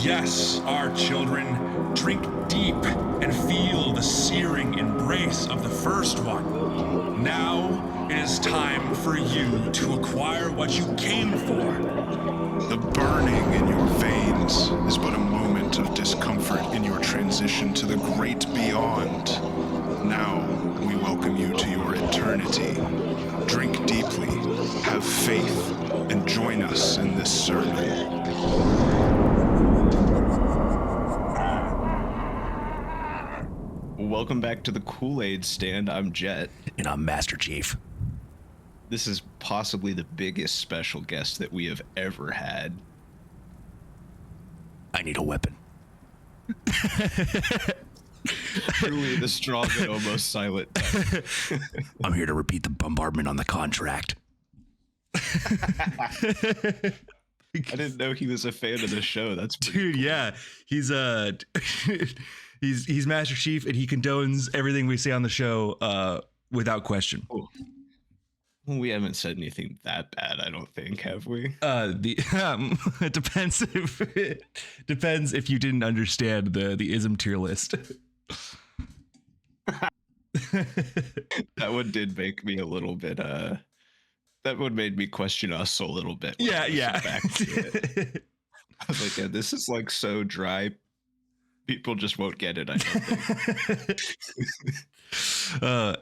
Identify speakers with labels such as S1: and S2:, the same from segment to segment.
S1: Yes, our children, drink deep and feel the searing embrace of the first one. Now it is time for you to acquire what you came for.
S2: The burning in your veins is but a moment of discomfort in your transition to the great beyond. Now we welcome you to your eternity. Drink deeply, have faith, and join us in this sermon.
S3: Welcome back to the Koolaid Stand. I'm Jett.
S4: And I'm Master Chief.
S3: This is possibly the biggest special guest that we have ever had.
S4: I need a weapon.
S3: Truly the strong and almost silent.
S4: I'm here to repeat the bombardment on the contract.
S3: I didn't know he was a fan of the show. That's
S4: Dude,
S3: cool.
S4: yeah. He's he's Master Chief, and he condones everything we say on the show without question.
S3: Cool. Well, we haven't said anything that bad, I don't think, have we?
S4: It depends if you didn't understand the ism tier list.
S3: That one did make me a little bit that one made me question us a little bit.
S4: Yeah.
S3: Back to it. I was like, yeah, this is like so dry. People just won't get it, I don't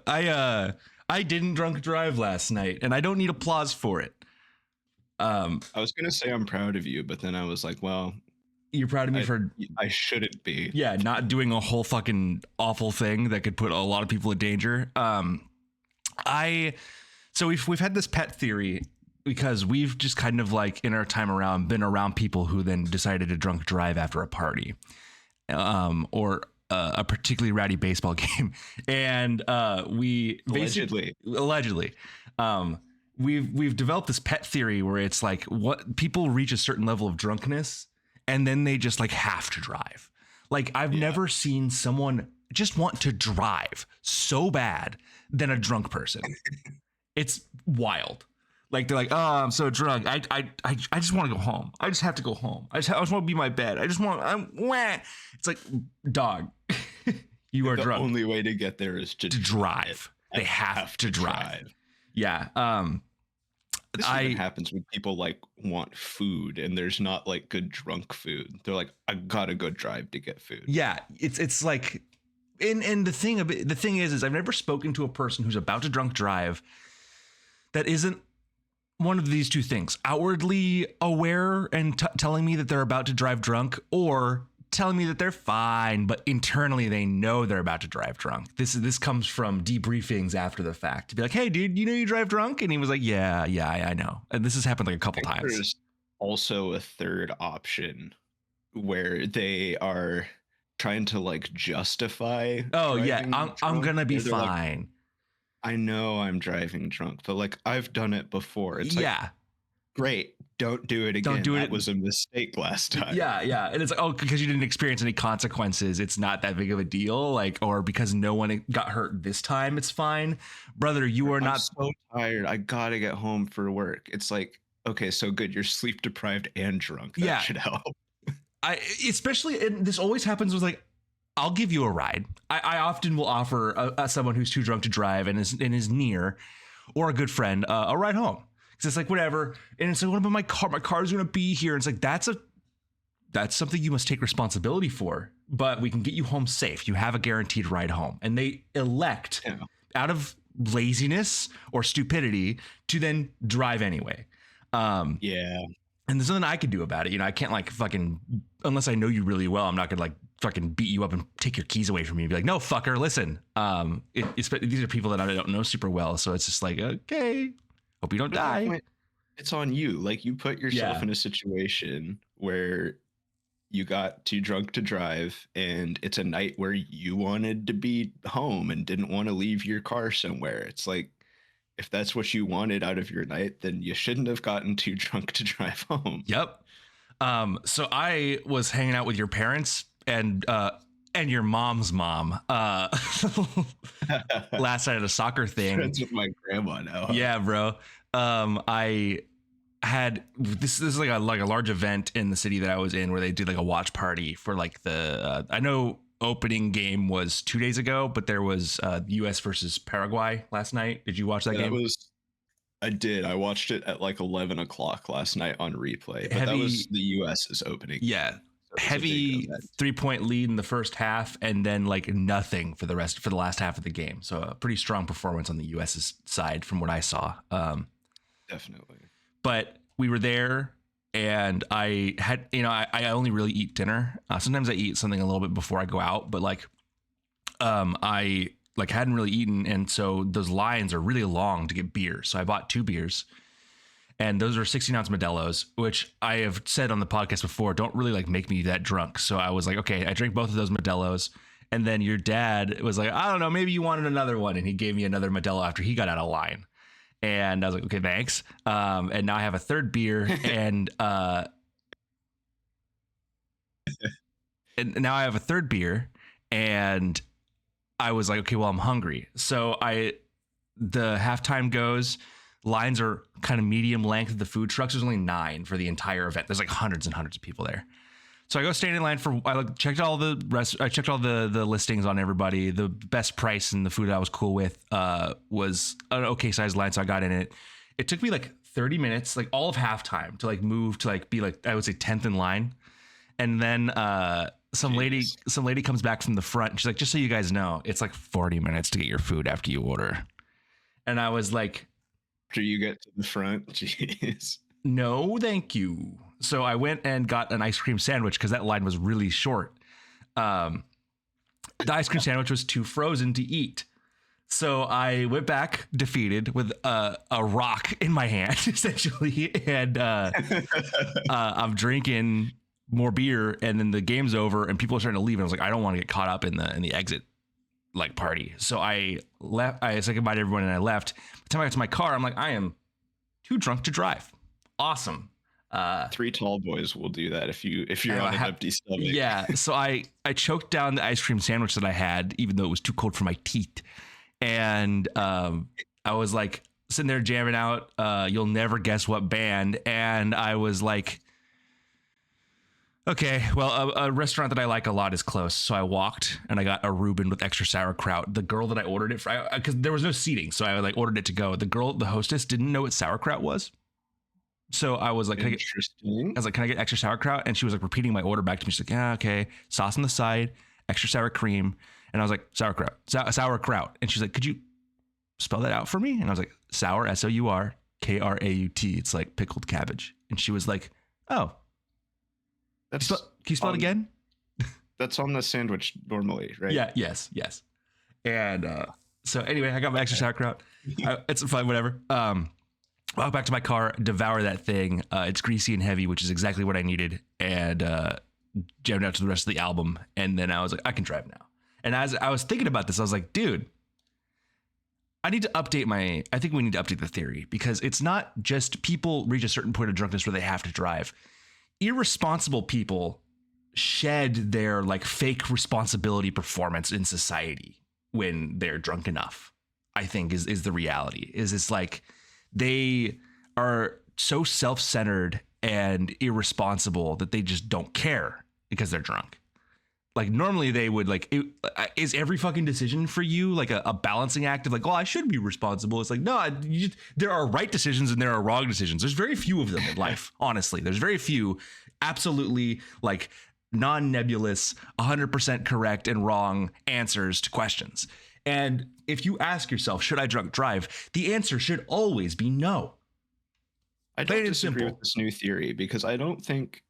S3: think.
S4: I didn't drunk drive last night, and I don't need applause for it.
S3: I was gonna say I'm proud of you, but then I was like, well,
S4: you're proud of me for
S3: I shouldn't be.
S4: Yeah, not doing a whole fucking awful thing that could put a lot of people in danger. So we've had this pet theory because we've just kind of like in our time around been around people who then decided to drunk drive after a party, or a particularly rowdy baseball game, and we
S3: Allegedly.
S4: We've developed this pet theory where it's like what people reach a certain level of drunkenness and then they just like have to drive. Like I've never seen someone just want to drive so bad than a drunk person. It's wild. Like they're like, oh, I'm so drunk. I just want to go home. I just have to go home. I just want to be in my bed. It's like, dog, you are
S3: the
S4: drunk.
S3: The only way to get there is to
S4: drive. They have to drive. Yeah.
S3: This even happens when people like want food and there's not like good drunk food. They're like, I gotta go drive to get food.
S4: Yeah, it's like, and the thing is I've never spoken to a person who's about to drunk drive that isn't one of these two things: outwardly aware and telling me that they're about to drive drunk, or telling me that they're fine, but internally they know they're about to drive drunk. This comes from debriefings after the fact to be like, hey, dude, you know you drive drunk? And he was like, yeah, I know. And this has happened like a couple times.
S3: There's also a third option where they are trying to like justify.
S4: Oh yeah, I'm gonna be fine.
S3: Like, I know I'm driving drunk, but like I've done it before. It's like, great. Don't do it again.
S4: Don't do it.
S3: That was a mistake last time.
S4: Yeah. And it's like, oh, because you didn't experience any consequences, it's not that big of a deal. Like, or because no one got hurt this time, it's fine. Brother, I'm not
S3: so tired. I gotta get home for work. It's like, okay, so good. You're sleep deprived and drunk. That should help.
S4: And this always happens with like, I'll give you a ride. I often will offer someone who's too drunk to drive and is near, or a good friend, a ride home. It's like whatever, and it's like, what about my car? My car's gonna be here. And it's like that's something you must take responsibility for. But we can get you home safe. You have a guaranteed ride home, and they elect out of laziness or stupidity to then drive anyway. And there's nothing I can do about it. You know, I can't like fucking, unless I know you really well, I'm not gonna like fucking beat you up and take your keys away from you and be like, no, fucker, listen. These are people that I don't know super well, so it's just like, okay. Hope you don't die.
S3: It's on you. Like you put yourself in a situation where you got too drunk to drive and it's a night where you wanted to be home and didn't want to leave your car somewhere. It's like, if that's what you wanted out of your night, then you shouldn't have gotten too drunk to drive home.
S4: Yep. So I was hanging out with your parents and your mom's mom last night at a soccer thing.
S3: Friends with my grandma now.
S4: Yeah, bro. I had this is like a large event in the city that I was in where they did like a watch party for like the I know opening game was 2 days ago, but there was US versus Paraguay last night. Did you watch that game?
S3: I did. I watched it at like 11 o'clock last night on replay, but that was the US's opening.
S4: Yeah. Heavy 3-point lead in the first half and then like nothing for the last half of the game. So a pretty strong performance on the US's side from what I saw.
S3: Definitely.
S4: But we were there and I had, I only really eat dinner. Sometimes I eat something a little bit before I go out, but like, I like hadn't really eaten. And so those lines are really long to get beer. So I bought 2 beers and those are 16-ounce Modelo's, which I have said on the podcast before, don't really like make me that drunk. So I was like, okay, I drank both of those Modelo's. And then your dad was like, I don't know, maybe you wanted another one. And he gave me another Modelo after he got out of line. And I was like, okay, thanks. And now I have a third beer and now I have a third beer and I was like, okay, well, I'm hungry. So the halftime goes, lines are kind of medium length. The food trucks, there's only 9 for the entire event. There's like hundreds and hundreds of people there. So I go stand in line I checked all the listings on everybody. The best price and the food I was cool with was an okay sized line. So I got in it. It took me like 30 minutes, like all of halftime to like move to like be like, I would say 10th in line. And then some lady comes back from the front. And she's like, just so you guys know, it's like 40 minutes to get your food after you order. And I was like,
S3: after you get to the front, jeez.
S4: No, thank you. So I went and got an ice cream sandwich because that line was really short. The ice cream sandwich was too frozen to eat. So I went back defeated with a rock in my hand, essentially. And I'm drinking more beer and then the game's over and people are starting to leave. And I was like, I don't want to get caught up in the exit like party. So I left. I said goodbye to everyone and I left. By the time I got to my car, I'm like, I am too drunk to drive. Awesome.
S3: 3 tall boys will do that if you're on an empty stomach.
S4: Yeah. So I choked down the ice cream sandwich that I had, even though it was too cold for my teeth. And I was like sitting there jamming out You'll Never Guess What band. And I was like, okay, well, a restaurant that I like a lot is close. So I walked and I got a Reuben with extra sauerkraut. The girl that I ordered it for, because there was no seating. So I like ordered it to go. The hostess didn't know what sauerkraut was. So I was like, can I get extra sauerkraut? And she was like repeating my order back to me. She's like, yeah, okay. Sauce on the side, extra sour cream. And I was like, sauerkraut. And she's like, could you spell that out for me? And I was like, sour, SOUR, KRAUT. It's like pickled cabbage. And she was like, oh, can you spell it again?
S3: That's on the sandwich normally, right?
S4: Yeah. Yes. And so anyway, I got my extra sauerkraut. It's fine, whatever. Walk back to my car, devour that thing. It's greasy and heavy, which is exactly what I needed. And jammed out to the rest of the album. And then I was like, I can drive now. And as I was thinking about this, I was like, dude, I think we need to update the theory because it's not just people reach a certain point of drunkenness where they have to drive. Irresponsible people shed their like fake responsibility performance in society when they're drunk enough, I think is the reality. It's like they are so self-centered and irresponsible that they just don't care because they're drunk. Like normally they would like, is every fucking decision for you like a balancing act of like, oh, I should be responsible. It's like, no, there are right decisions and there are wrong decisions. There's very few of them in life. Honestly, there's very few absolutely like non-nebulous, 100% correct and wrong answers to questions. And if you ask yourself, should I drunk drive? The answer should always be no.
S3: I don't disagree with this new theory because I don't think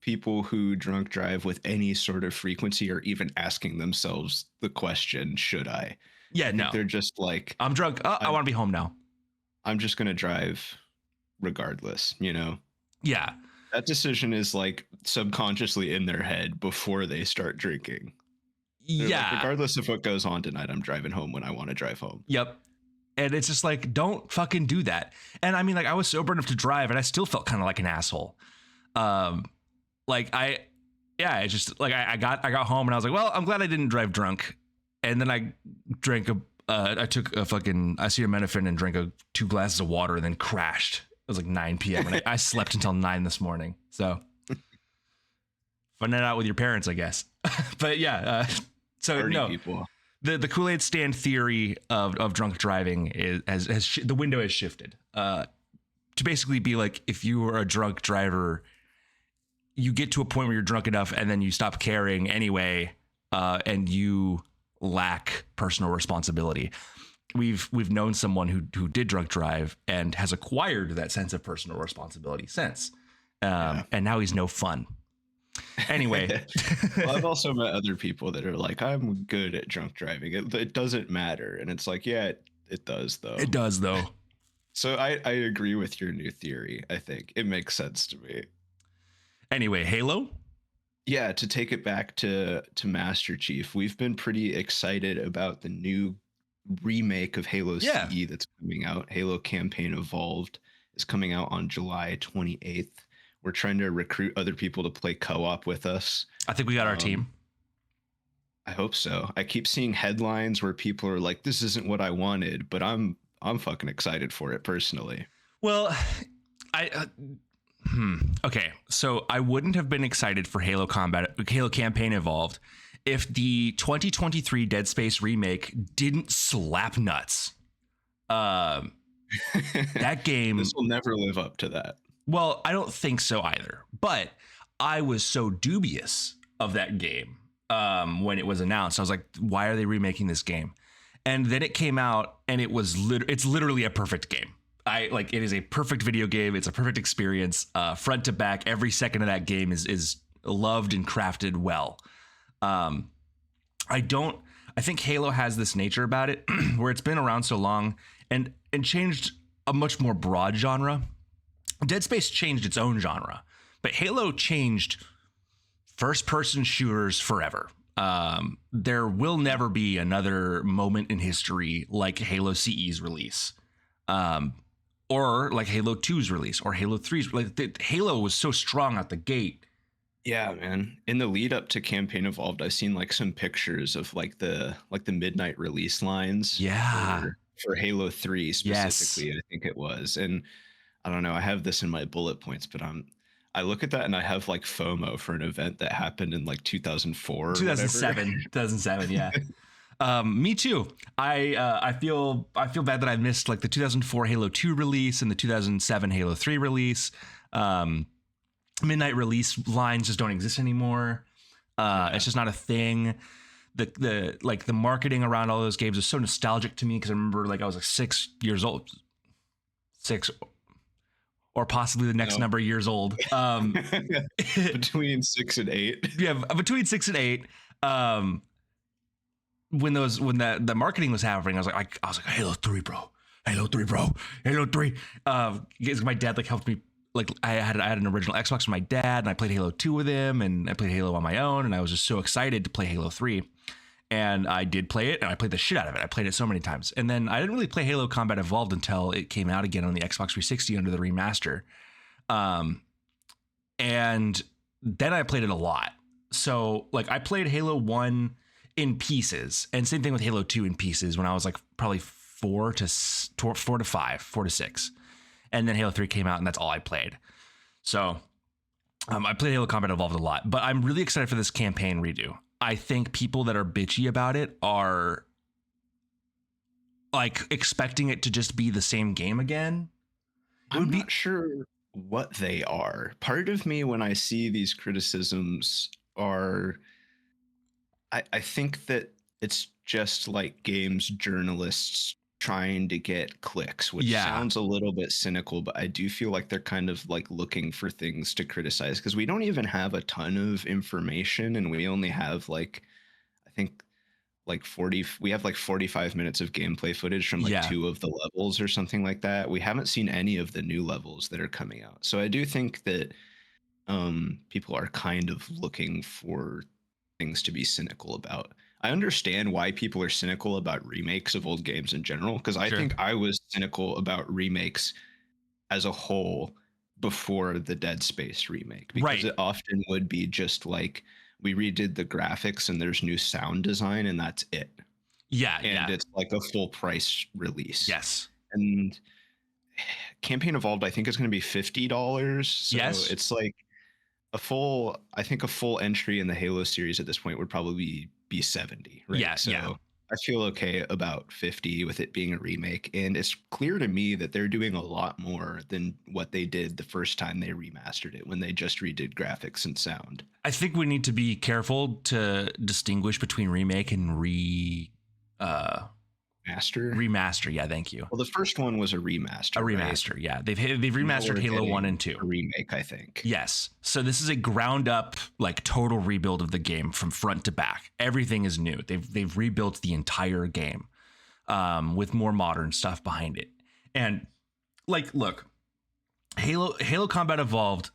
S3: people who drunk drive with any sort of frequency are even asking themselves the question, should I?
S4: Yeah, no.
S3: They're just like,
S4: I'm drunk. I want to be home now.
S3: I'm just going to drive regardless, you know?
S4: Yeah.
S3: That decision is like subconsciously in their head before they start drinking. They're
S4: yeah.
S3: Like, regardless of what goes on tonight, I'm driving home when I want to drive home.
S4: Yep. And it's just like, don't fucking do that. And I mean, like I was sober enough to drive and I still felt kind of like an asshole. It's just like I got home and I was like, well, I'm glad I didn't drive drunk. And then I drank I took a fucking acetaminophen and drank 2 glasses of water and then crashed. It was like 9 p.m. and I slept until 9 this morning. So fun it out with your parents, I guess. But yeah, so
S3: Party
S4: no,
S3: people.
S4: the Koolaid Stand theory of drunk driving has the window has shifted to basically be like, if you were a drunk driver, you get to a point where you're drunk enough and then you stop caring anyway, and you lack personal responsibility. We've known someone who did drunk drive and has acquired that sense of personal responsibility since, and now he's no fun. Anyway,
S3: Well, I've also met other people that are like, I'm good at drunk driving. It doesn't matter, and it's like, yeah, it does though.
S4: it does though.
S3: So I agree with your new theory. I think it makes sense to me.
S4: Anyway, Halo.
S3: Yeah, to take it back to Master Chief, we've been pretty excited about the new remake of Halo CE that's coming out. Halo Campaign Evolved is coming out on July 28th. We're trying to recruit other people to play co-op with us.
S4: I think we got our team.
S3: I hope so. I keep seeing headlines where people are like, "This isn't what I wanted," but I'm fucking excited for it personally.
S4: Well, okay, so I wouldn't have been excited for Halo Campaign Evolved if the 2023 Dead Space remake didn't slap nuts. That game,
S3: This will never live up to that.
S4: well, I don't think so either. But I was so dubious of that game when it was announced. I was like, why are they remaking this game? And then it came out, and it's literally a perfect game. It is a perfect video game. It's a perfect experience, front to back. Every second of that game is loved and crafted well. I think Halo has this nature about it where it's been around so long and changed a much more broad genre. Dead Space changed its own genre, but Halo changed first-person shooters forever. There will never be another moment in history like Halo CE's release. Or like Halo 2's release or Halo 3's. Halo was so strong out the gate.
S3: Yeah, man. In the lead up to Campaign Evolved, I've seen like some pictures of like the midnight release lines.
S4: Yeah.
S3: For Halo 3 specifically, yes. I think it was. And I don't know, I have this in my bullet points, but I look at that and I have like FOMO for an event that happened in like 2004
S4: 2007, yeah. Me too. I feel bad that I missed like the 2004 Halo 2 release and the 2007 Halo 3 release. Midnight release lines just don't exist anymore. It's just not a thing. The marketing around all those games is so nostalgic to me because I remember like I was like 6 years old, or possibly the next number of years old.
S3: Between 6 and 8.
S4: Yeah, between 6 and 8. When the marketing was happening, I was like Halo 3, bro. Halo 3. My dad like helped me. Like I had an original Xbox with my dad, and I played Halo 2 with him, and I played Halo on my own, and I was just so excited to play Halo 3. And I did play it, and I played the shit out of it. I played it so many times. And then I didn't really play Halo Combat Evolved until it came out again on the Xbox 360 under the remaster. And then I played it a lot. So like I played Halo 1 in pieces, and same thing with Halo 2 in pieces when I was like probably 4 to 6. And then Halo 3 came out, and that's all I played. So I played Halo Combat Evolved a lot, but I'm really excited for this campaign redo. I think people that are bitchy about it are like expecting it to just be the same game again.
S3: I'm not sure what they are. Part of me, when I see these criticisms, are I think that it's just like games journalists trying to get clicks, which sounds a little bit cynical, but I do feel like they're kind of like looking for things to criticize because we don't even have a ton of information, and we only have like, I think like 45 minutes of gameplay footage from like 2 of the levels or something like that. We haven't seen any of the new levels that are coming out. So I do think that people are kind of looking for things to be cynical about. I understand why people are cynical about remakes of old games in general, because I think I was cynical about remakes as a whole before the Dead Space remake, because it often would be just like we redid the graphics and there's new sound design and that's it.
S4: Yeah,
S3: and it's like a full price release.
S4: Yes.
S3: And Campaign Evolved, I think, is going to be $50. So
S4: Yes.
S3: it's like I think a full entry in the Halo series at this point would probably be 70, right?
S4: Yeah,
S3: So
S4: yeah.
S3: I feel okay about 50 with it being a remake. And it's clear to me that they're doing a lot more than what they did the first time they remastered it, when they just redid graphics and sound.
S4: I think we need to be careful to distinguish between remake and remaster. Yeah, thank you.
S3: Well, the first one was a remaster.
S4: A remaster,
S3: right?
S4: yeah. They've remastered Halo 1 and 2.
S3: A remake, I think.
S4: Yes. So this is a ground up, like, total rebuild of the game from front to back. Everything is new. They've rebuilt the entire game with more modern stuff behind it. And like, look, Halo Combat Evolved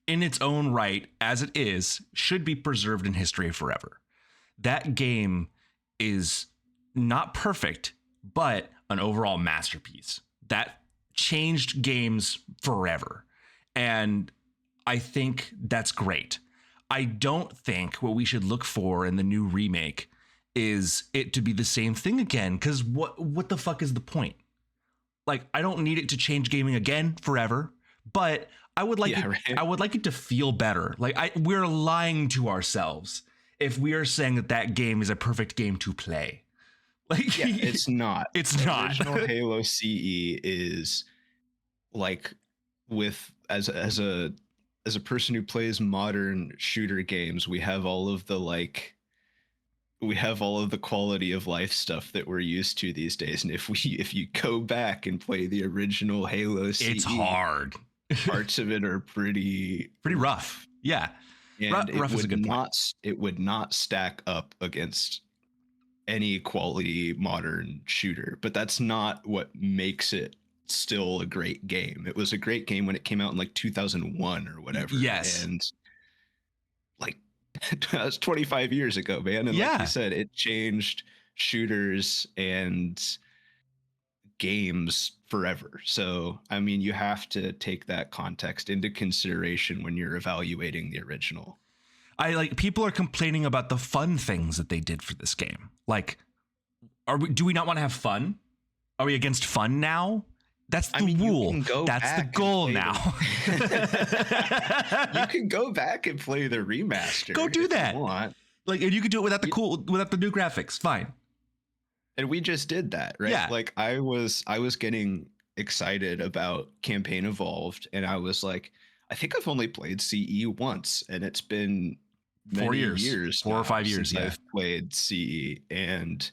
S4: in its own right, as it is, should be preserved in history forever. That game is not perfect, but an overall masterpiece that changed games forever. And I think that's great. I don't think what we should look for in the new remake is it to be the same thing again, because what the fuck is the point? Like, I don't need it to change gaming again forever, but I would like I would like it to feel better. Like, we're lying to ourselves if we are saying that game is a perfect game to play. Like,
S3: yeah, it's not.
S4: It's
S3: the
S4: not.
S3: Original Halo CE is like, with as a person who plays modern shooter games, we have all of the quality of life stuff that we're used to these days. And if you go back and play the original Halo CE,
S4: it's hard.
S3: Parts of it are pretty
S4: rough. Yeah.
S3: And
S4: rough is a good point.
S3: It would not stack up against any quality modern shooter, but that's not what makes it still a great game. It was a great game when it came out in like 2001 or whatever.
S4: Yes.
S3: And like, that's 25 years ago, man. And like you said, it changed shooters and games forever. So, I mean, you have to take that context into consideration when you're evaluating the original.
S4: People are complaining about the fun things that they did for this game. Like, do we not want to have fun? Are we against fun now? That's the rule. That's the goal now.
S3: You can go back and play the remaster.
S4: Go do that. Like, and you can do it without the new graphics. Fine.
S3: And we just did that, right?
S4: Yeah.
S3: Like, I was getting excited about Campaign Evolved, and I was like, I think I've only played CE once, and it's been 4 years
S4: 4 or 5 years
S3: since I've played CE. And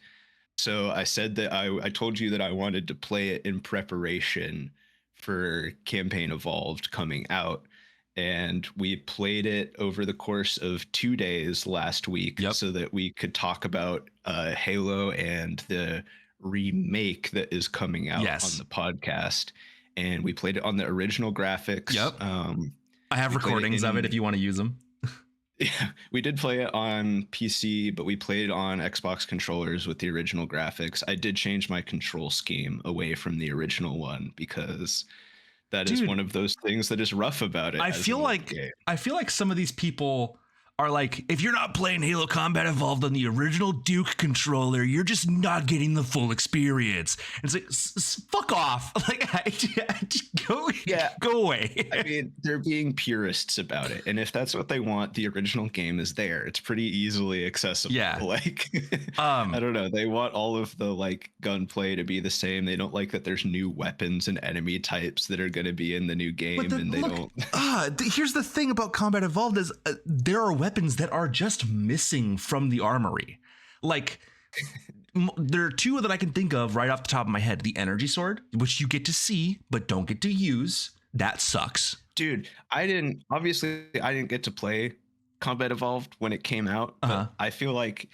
S3: so I said that I told you that I wanted to play it in preparation for Campaign Evolved coming out. And we played it over the course of 2 days last week so that we could talk about Halo and the remake that is coming out on the podcast. And we played it on the original graphics.
S4: I have recordings of it if you want to use them.
S3: Yeah, we did play it on PC, but we played on Xbox controllers with the original graphics. I did change my control scheme away from the original one because that is one of those things that is rough about it.
S4: I feel like some of these people are like, if you're not playing Halo Combat Evolved on the original Duke controller, you're just not getting the full experience. And it's like, fuck off. Like, just go away.
S3: I mean, they're being purists about it. And if that's what they want, the original game is there. It's pretty easily accessible.
S4: Yeah.
S3: Like, I don't know. They want all of the like gunplay to be the same. They don't like that there's new weapons and enemy types that are going to be in the new game.
S4: Here's the thing about Combat Evolved is there are weapons that are just missing from the armory. Like, there are two that I can think of right off the top of my head. The energy sword, which you get to see but don't get to use. That sucks.
S3: Dude, I didn't get to play Combat Evolved when it came out, but I feel like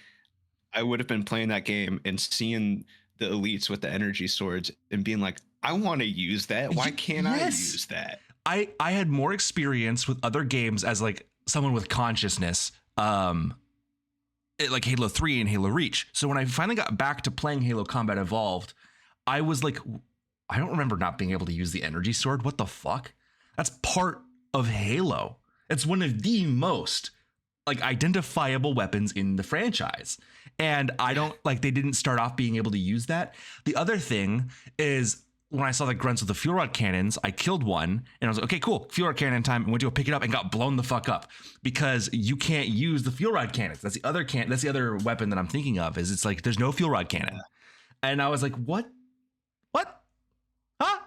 S3: I would have been playing that game and seeing the elites with the energy swords and being like, I want to use that. Why can't I use that?
S4: I had more experience with other games as like someone with consciousness, like Halo 3 and Halo Reach. So when I finally got back to playing Halo Combat Evolved, I was like, I don't remember not being able to use the energy sword. What the fuck? That's part of Halo. It's one of the most like identifiable weapons in the franchise. And I don't like, they didn't start off being able to use that. The other thing is, when I saw the grunts with the fuel rod cannons, I killed one and I was like, okay, cool, fuel rod cannon time, and went to go pick it up and got blown the fuck up because you can't use the fuel rod cannons. That's the other weapon that I'm thinking of, is it's like there's no fuel rod cannon. And I was like, what? Huh?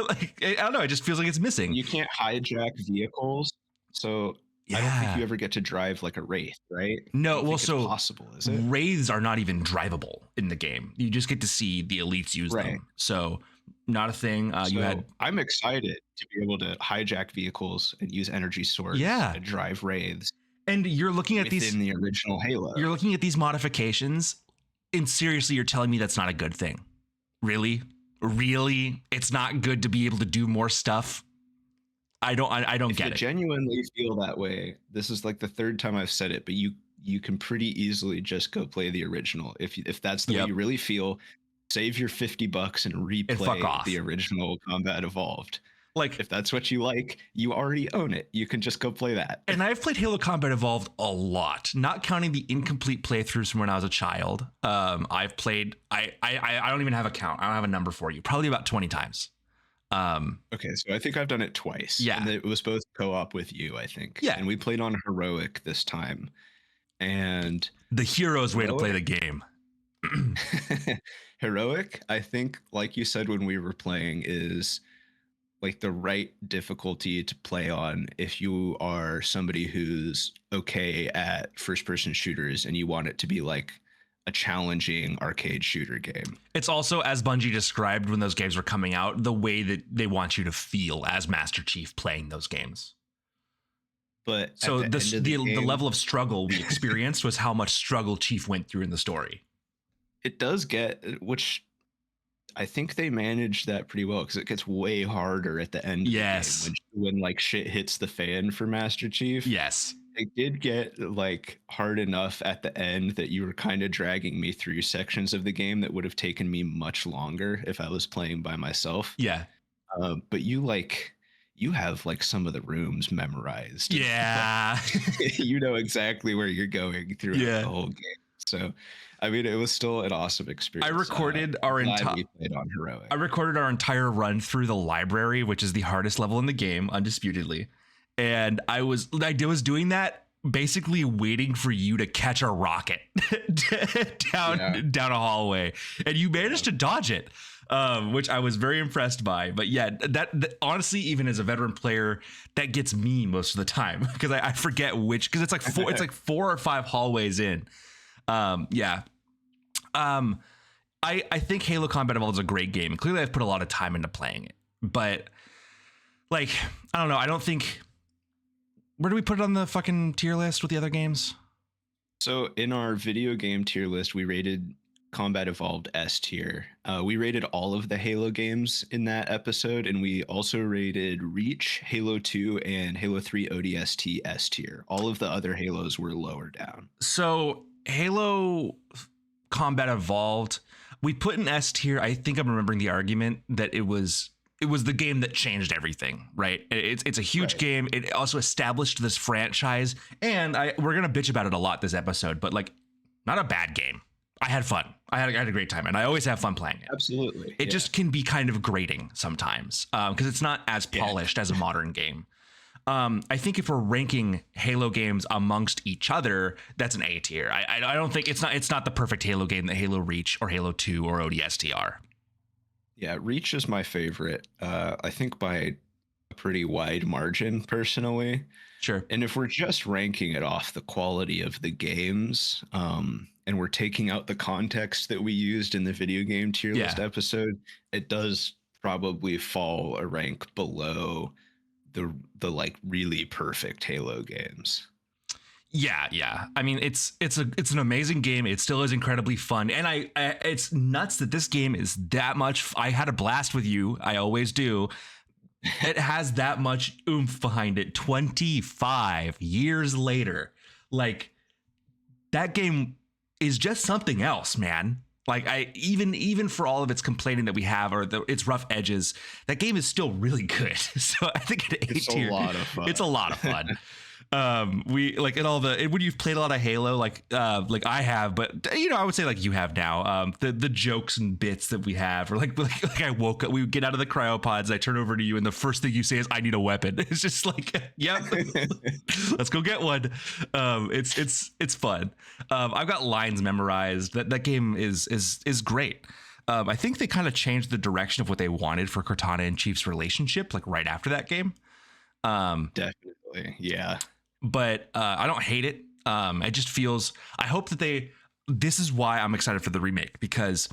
S4: Like, I don't know, it just feels like it's missing.
S3: You can't hijack vehicles. So I don't think you ever get to drive like a Wraith, right?
S4: No, well, so
S3: possible, is it?
S4: Wraiths are not even drivable in the game. You just get to see the elites use them. So not a thing.
S3: I'm excited to be able to hijack vehicles and use energy swords to drive Wraiths.
S4: And you're looking at these
S3: in the original Halo.
S4: You're looking at these modifications, and seriously, you're telling me that's not a good thing? Really? It's not good to be able to do more stuff? I don't get it.
S3: If you genuinely feel that way, this is like the third time I've said it, but you can pretty easily just go play the original. If that's the way you really feel, save your $50 and replay the original Combat Evolved. Like, if that's what you like, you already own it. You can just go play that.
S4: And I've played Halo Combat Evolved a lot, not counting the incomplete playthroughs from when I was a child. I've played, I don't even have a count. I don't have a number for you. Probably about 20 times.
S3: Okay, so I think I've done it twice.
S4: Yeah.
S3: And it was both co-op with you, I think.
S4: Yeah.
S3: And we played on Heroic this time. And
S4: the hero's way to play the game.
S3: Heroic, I think, like you said when we were playing, is like the right difficulty to play on if you are somebody who's okay at first-person shooters and you want it to be like a challenging arcade shooter game.
S4: It's also, as Bungie described when those games were coming out, the way that they want you to feel as Master Chief playing those games.
S3: But
S4: so the level of struggle we experienced was how much struggle Chief went through in the story.
S3: It does get, which I think they managed that pretty well, because it gets way harder at the end of the game when like shit hits the fan for Master Chief.
S4: Yes.
S3: It did get like hard enough at the end that you were kind of dragging me through sections of the game that would have taken me much longer if I was playing by myself.
S4: Yeah.
S3: But you have like some of the rooms memorized.
S4: Yeah.
S3: You know exactly where you're going throughout the whole game. So, I mean, it was still an awesome experience.
S4: I recorded our entire run through the library, which is the hardest level in the game, undisputedly. And I was doing that basically waiting for you to catch a rocket down a hallway, and you managed to dodge it, which I was very impressed by. But yeah, that honestly, even as a veteran player, that gets me most of the time because I forget which, because it's like 4 or 5 hallways in. I think Halo Combat Evolved is a great game. Clearly, I've put a lot of time into playing it, but like, I don't know. I don't think. Where do we put it on the fucking tier list with the other games?
S3: So in our video game tier list, we rated Combat Evolved S tier. We rated all of the Halo games in that episode, and we also rated Reach, Halo 2, and Halo 3 ODST S tier. All of the other Halos were lower down.
S4: So Halo Combat Evolved, we put in S tier. I think I'm remembering the argument that it was the game that changed everything, right? It's a huge game. It also established this franchise, and we're gonna bitch about it a lot this episode, but like, not a bad game. I had fun. I had a great time, and I always have fun playing it.
S3: Absolutely.
S4: It just can be kind of grating sometimes because it's not as polished as a modern game. I think if we're ranking Halo games amongst each other, that's an A tier. I don't think it's not the perfect Halo game that Halo Reach or Halo 2 or ODST are.
S3: Yeah, Reach is my favorite. I think by a pretty wide margin, personally.
S4: Sure.
S3: And if we're just ranking it off the quality of the games, and we're taking out the context that we used in the video game tier list episode, it does probably fall a rank below the like really perfect Halo games.
S4: Yeah. I mean, it's an amazing game. It still is incredibly fun, and it's nuts that this game is that much. I had a blast with you. I always do. It has that much oomph behind it. 25 years later, like, that game is just something else, man. Like, even for all of its complaining that we have or its rough edges, that game is still really good. So I think it's a lot of fun. It's a lot of fun. We like in all the when you've played a lot of Halo, like I have, but I would say like you have now. The jokes and bits that we have, or like I woke up, we would get out of the cryopods, I turn over to you, and the first thing you say is, "I need a weapon." It's just like, yep, let's go get one. It's fun. I've got lines memorized. That game is great. I think they kind of changed the direction of what they wanted for Cortana and Chief's relationship, like right after that game.
S3: Definitely, yeah.
S4: But I don't hate it. It just feels. I hope that this is why I'm excited for the remake, because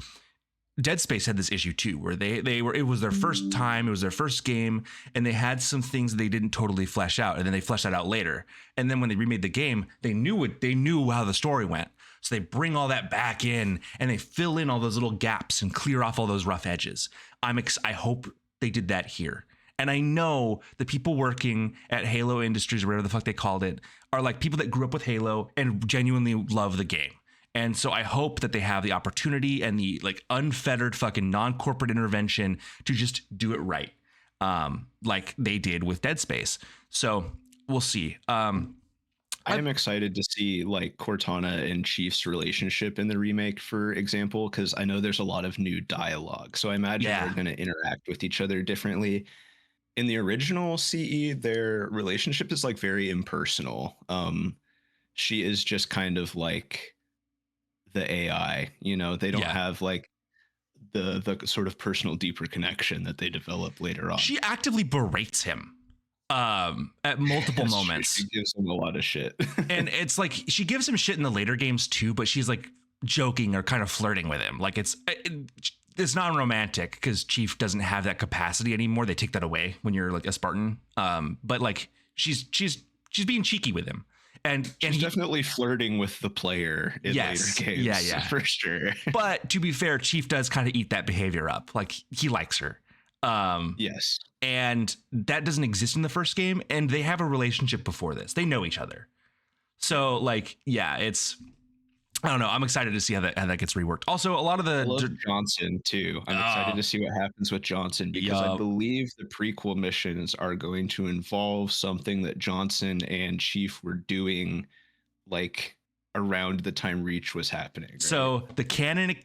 S4: Dead Space had this issue too, where they were. It was their first time. It was their first game, and they had some things that they didn't totally flesh out, and then they fleshed that out later. And then when they remade the game, they knew how the story went. So they bring all that back in, and they fill in all those little gaps and clear off all those rough edges. I hope they did that here. And I know the people working at Halo Industries, or whatever the fuck they called it, are like people that grew up with Halo and genuinely love the game. And so I hope that they have the opportunity and the like unfettered fucking non-corporate intervention to just do it right, like they did with Dead Space. So we'll see.
S3: I am excited to see like Cortana and Chief's relationship in the remake, for example, because I know there's a lot of new dialogue. So I imagine they're going to interact with each other differently. In the original CE, their relationship is like very impersonal. She is just kind of like the AI, they don't have like the sort of personal deeper connection that they develop later on.
S4: She actively berates him at multiple moments.
S3: She gives him a lot of shit.
S4: And it's like she gives him shit in the later games too, but she's like joking or kind of flirting with him. Like it's non-romantic because Chief doesn't have that capacity anymore. They take that away when you're like a Spartan. But like she's being cheeky with him. And he's
S3: definitely flirting with the player in later games. Yeah, for sure.
S4: But to be fair, Chief does kind of eat that behavior up. Like he likes her.
S3: Yes.
S4: And that doesn't exist in the first game. And they have a relationship before this. They know each other. So like, yeah, I don't know. I'm excited to see how that gets reworked. Also, a lot of the
S3: I love Johnson too. I'm excited to see what happens with Johnson, because I believe the prequel missions are going to involve something that Johnson and Chief were doing like around the time Reach was happening. Right?
S4: So the canon,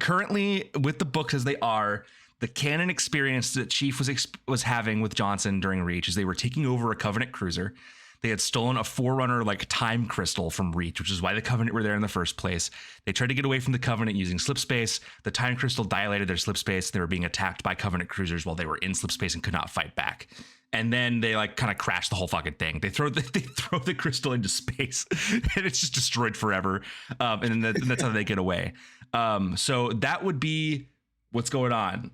S4: currently with the books as they are, the canon experience that Chief was having with Johnson during Reach is they were taking over a Covenant cruiser. They had stolen a Forerunner like time crystal from Reach, which is why the Covenant were there in the first place. They tried to get away from the Covenant using slip space. The time crystal dilated their slip space. They were being attacked by Covenant cruisers while they were in slip space and could not fight back. And then they like kind of crashed the whole fucking thing. They throw the crystal into space and it's just destroyed forever. And then that's how they get away. So that would be what's going on.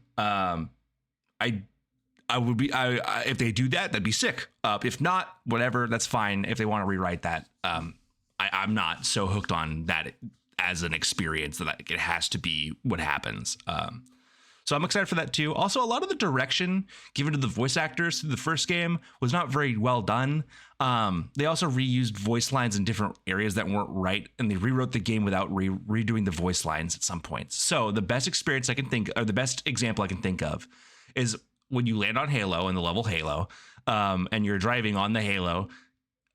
S4: If they do that, that'd be sick. If not, whatever, that's fine. If they want to rewrite that, I'm not so hooked on that as an experience that it has to be what happens. So I'm excited for that too. Also, a lot of the direction given to the voice actors through the first game was not very well done. They also reused voice lines in different areas that weren't right, and they rewrote the game without redoing the voice lines at some points. So the best experience I can think, or the best example I can think of, is when you land on Halo in the level Halo, and you're driving on the Halo,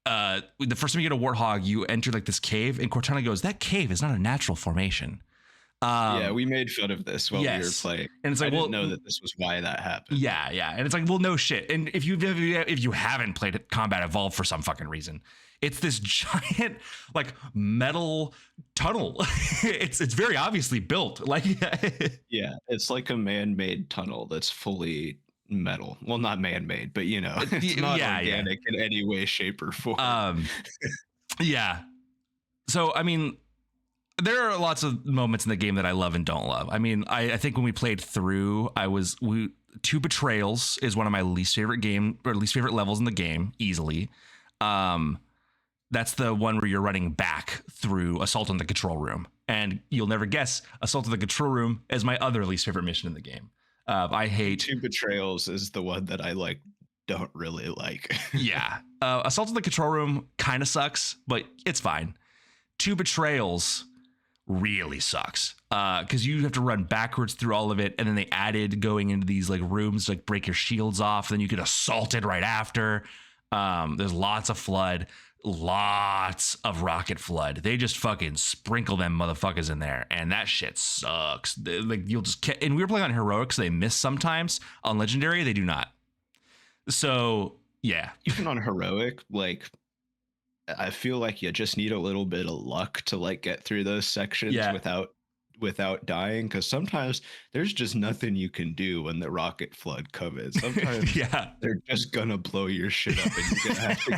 S4: the first time you get a Warthog, you enter like this cave, and Cortana goes, "That cave is not a natural formation."
S3: Yeah, we made fun of this while we were playing,
S4: and it's like,
S3: I didn't know that this was why that happened.
S4: Yeah, and it's like, well, no shit. And if you haven't played Combat Evolved for some fucking reason, it's this giant like metal tunnel. it's very obviously built like
S3: yeah, it's like a man-made tunnel that's fully metal. Well, not man-made, but it's not organic in any way, shape, or form.
S4: Yeah. So I mean, there are lots of moments in the game that I love and don't love. I mean, I think when we played through, Two Betrayals is one of my least favorite levels in the game, easily. That's the one where you're running back through Assault on the Control Room. And you'll never guess, Assault on the Control Room is my other least favorite mission in the game. I hate...
S3: Two Betrayals is the one that I don't really like.
S4: Yeah. Assault on the Control Room kind of sucks, but it's fine. Two Betrayals really sucks because you have to run backwards through all of it, and then they added going into these like rooms to like break your shields off, and then you get assaulted right after. There's lots of flood, lots of rocket flood. They just fucking sprinkle them motherfuckers in there, and that shit sucks. Like you'll just and we were playing on heroic, so they miss sometimes. On legendary, they do not. So yeah,
S3: even on heroic, like I feel like you just need a little bit of luck to like get through those sections without dying, because sometimes there's just nothing you can do when the rocket flood comes. Sometimes they're just gonna blow your shit up,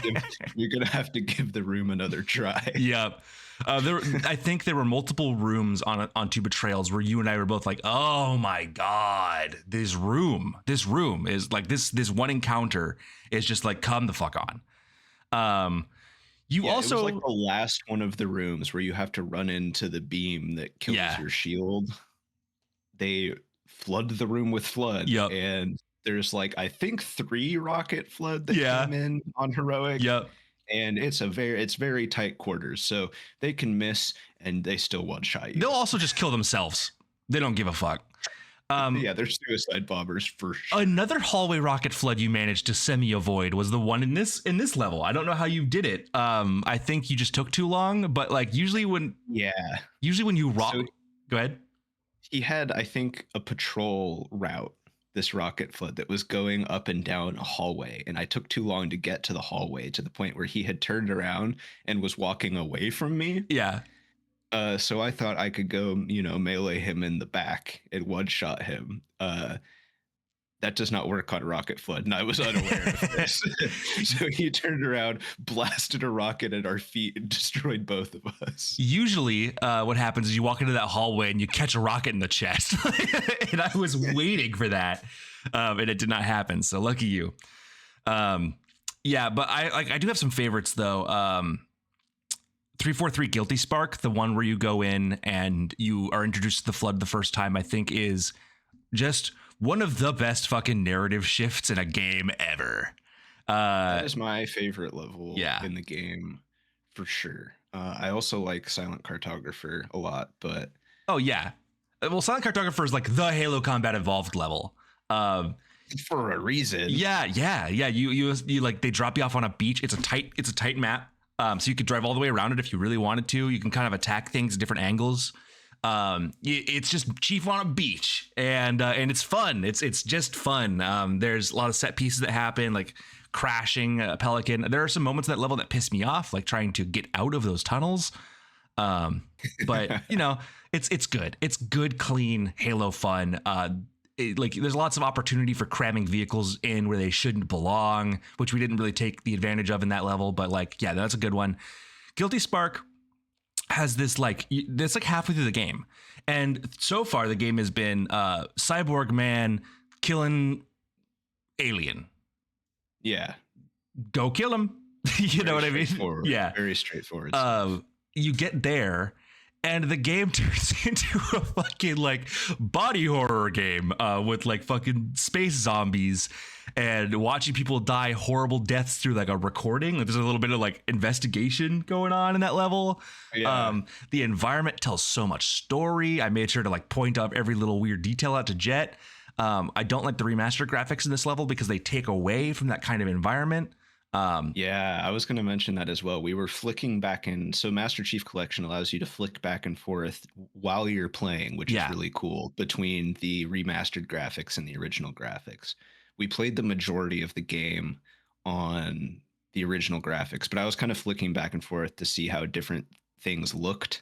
S3: and you're gonna have to give the room another try.
S4: Yep. I think there were multiple rooms on Two Betrayals where you and I were both like, "Oh my god, this room is like this one encounter is just like come the fuck on." You also
S3: it was like the last one of the rooms where you have to run into the beam that kills your shield. They flood the room with flood, and there's like I think 3 rocket flood that came in on heroic. And it's very tight quarters, so they can miss and they still one shot you.
S4: They'll also just kill themselves. They don't give a fuck.
S3: They're suicide bombers for sure.
S4: Another hallway rocket flood you managed to semi-avoid was the one in this level. I don't know how you did it. I think you just took too long, but like usually when you go ahead.
S3: He had, I think, a patrol route, this rocket flood that was going up and down a hallway, and I took too long to get to the hallway to the point where he had turned around and was walking away from me. So I thought I could go, melee him in the back and one-shot him. That does not work on rocket flood, and I was unaware of this. So he turned around, blasted a rocket at our feet, and destroyed both of us.
S4: Usually, what happens is you walk into that hallway and you catch a rocket in the chest, and I was waiting for that, and it did not happen. So lucky you. But I do have some favorites though. 343 Guilty Spark, the one where you go in and you are introduced to the flood the first time, I think is just one of the best fucking narrative shifts in a game ever.
S3: That is my favorite level in the game for sure. I also like Silent Cartographer a lot, but
S4: well, Silent Cartographer is like the Halo Combat Evolved level.
S3: For a reason.
S4: You like they drop you off on a beach. It's a tight map. So you could drive all the way around it if you really wanted to. You can kind of attack things at different angles. It's just Chief on a beach, and it's fun. It's just fun. There's a lot of set pieces that happen, like crashing a pelican. There are some moments in that level that piss me off, like trying to get out of those tunnels. But it's good. It's good, clean Halo fun. There's lots of opportunity for cramming vehicles in where they shouldn't belong, which we didn't really take the advantage of in that level. But that's a good one. Guilty Spark has this that's like halfway through the game, and so far the game has been Cyborg Man killing alien. Go kill him. You know what I mean?
S3: Very straightforward.
S4: You get there, and the game turns into a fucking like body horror game with like fucking space zombies and watching people die horrible deaths through like a recording. Like, there's a little bit of like investigation going on in that level. The environment tells so much story. I made sure to like point up every little weird detail out to Jett. I don't like the remastered graphics in this level because they take away from that kind of environment.
S3: I was going to mention that as well. We were flicking back in. So Master Chief Collection allows you to flick back and forth while you're playing, which is really cool, between the remastered graphics and the original graphics. We played the majority of the game on the original graphics, but I was kind of flicking back and forth to see how different things looked.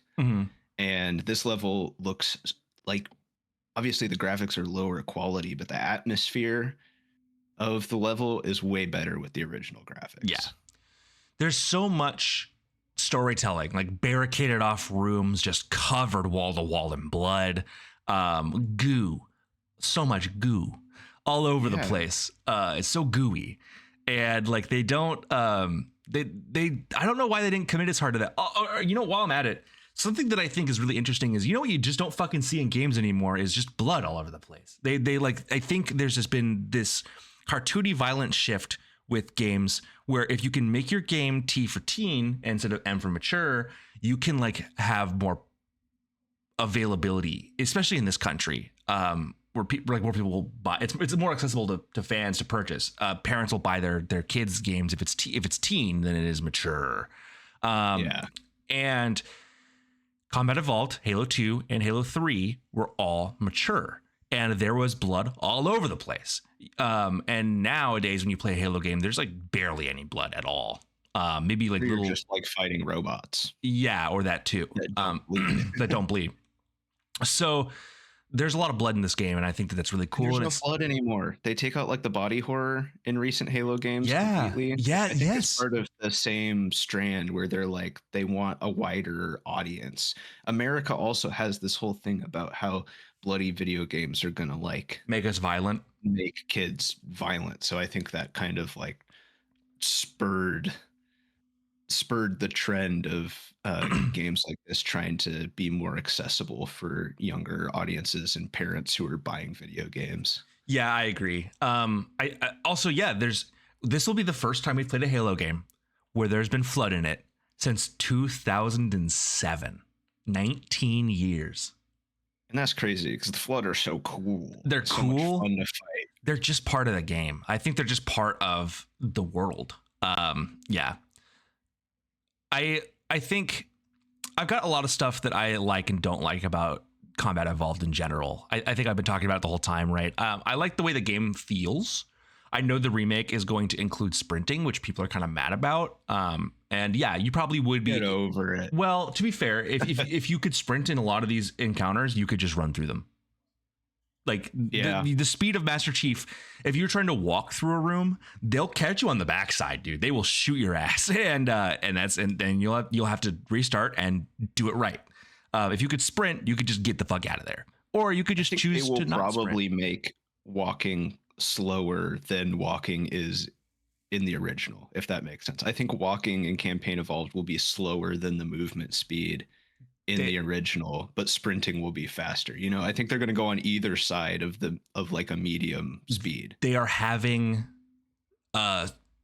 S3: And this level looks like, obviously the graphics are lower quality, but the atmosphere of the level is way better with the original graphics.
S4: There's so much storytelling, like barricaded off rooms just covered wall to wall in blood, goo, so much goo all over the place. It's so gooey, and like they don't they I don't know why they didn't commit as hard to that. While I'm at it, something that I think is really interesting is, what you just don't fucking see in games anymore is just blood all over the place. They like, I think there's just been this cartoony violent shift with games where if you can make your game T for teen instead of M for mature, you can like have more availability, especially in this country. where people will buy. It's more accessible to fans to purchase. Parents will buy their kids games if it's teen than it is mature. And Combat Evolved, Halo 2, and Halo 3 were all mature, and there was blood all over the place. And nowadays, when you play a Halo game, there's like barely any blood at all. Maybe like
S3: You're just like fighting robots.
S4: Yeah, or that too. That don't bleed. So there's a lot of blood in this game, and I think that's really cool.
S3: There's no blood anymore. They take out like the body horror in recent Halo games.
S4: Yeah,
S3: completely.
S4: yeah, yes.
S3: It's part of the same strand where they're like they want a wider audience. America also has this whole thing about how bloody video games are gonna like
S4: make us violent,
S3: make kids violent. So I think that kind of like spurred the trend of games like this trying to be more accessible for younger audiences and parents who are buying video games.
S4: Yeah, I agree. I also, this will be the first time we've played a Halo game where there's been flood in it since 2007. 19 years. And
S3: that's crazy because the Flood are so cool.
S4: They're
S3: so
S4: cool.
S3: Much fun to fight.
S4: They're just part of the game. I think they're just part of the world. Yeah. I think I've got a lot of stuff that I like and don't like about Combat Evolved in general. I think I've been talking about it the whole time, right? I like the way the game feels. I know the remake is going to include sprinting, which people are kind of mad about. And yeah, you probably would be
S3: get over it.
S4: Well, to be fair, if you could sprint in a lot of these encounters, you could just run through them. Like the speed of Master Chief, if you're trying to walk through a room, they'll catch you on the backside, dude. They will shoot your ass, and then you'll have to restart and do it right. If you could sprint, you could just get the fuck out of there, or you could just choose to not
S3: probably
S4: sprint.
S3: Make walking slower than walking is in the original, if that makes sense. I think walking in Campaign Evolved will be slower than the movement speed in the original, but sprinting will be faster. You know, I think they're going to go on either side of like a medium speed.
S4: They are having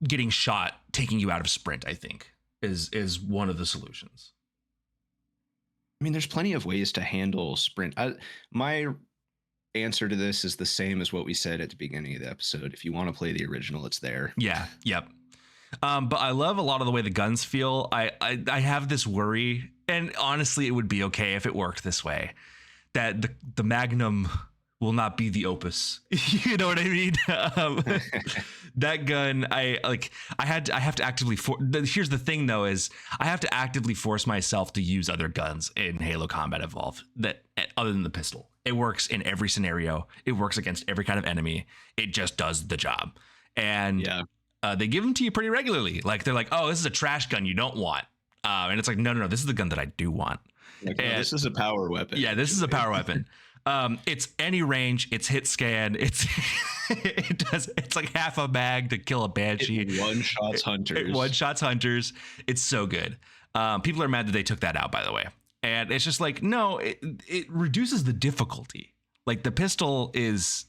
S4: getting shot taking you out of sprint, I think is one of the solutions.
S3: I mean, there's plenty of ways to handle sprint. My answer to this is the same as what we said at the beginning of the episode. If you want to play the original, it's there.
S4: Yeah. Yep. But I love a lot of the way the guns feel. I have this worry, and honestly, it would be okay if it worked this way, that the Magnum will not be the Opus. You know what I mean? That gun, I have to actively. Here's the thing, though, is I have to actively force myself to use other guns in Halo Combat Evolved that other than the pistol. It works in every scenario. It works against every kind of enemy. It just does the job. And they give them to you pretty regularly. Like they're like, oh, this is a trash gun you don't want. And it's like, no, this is the gun that I do want.
S3: Like, no, this is a power weapon.
S4: Yeah, this is a power weapon. It's any range. It's hit scan. It's like half a mag to kill a banshee.
S3: It one-shots hunters.
S4: It one-shots hunters. It's so good. People are mad that they took that out, by the way. And it's just like, no, it reduces the difficulty. Like the pistol is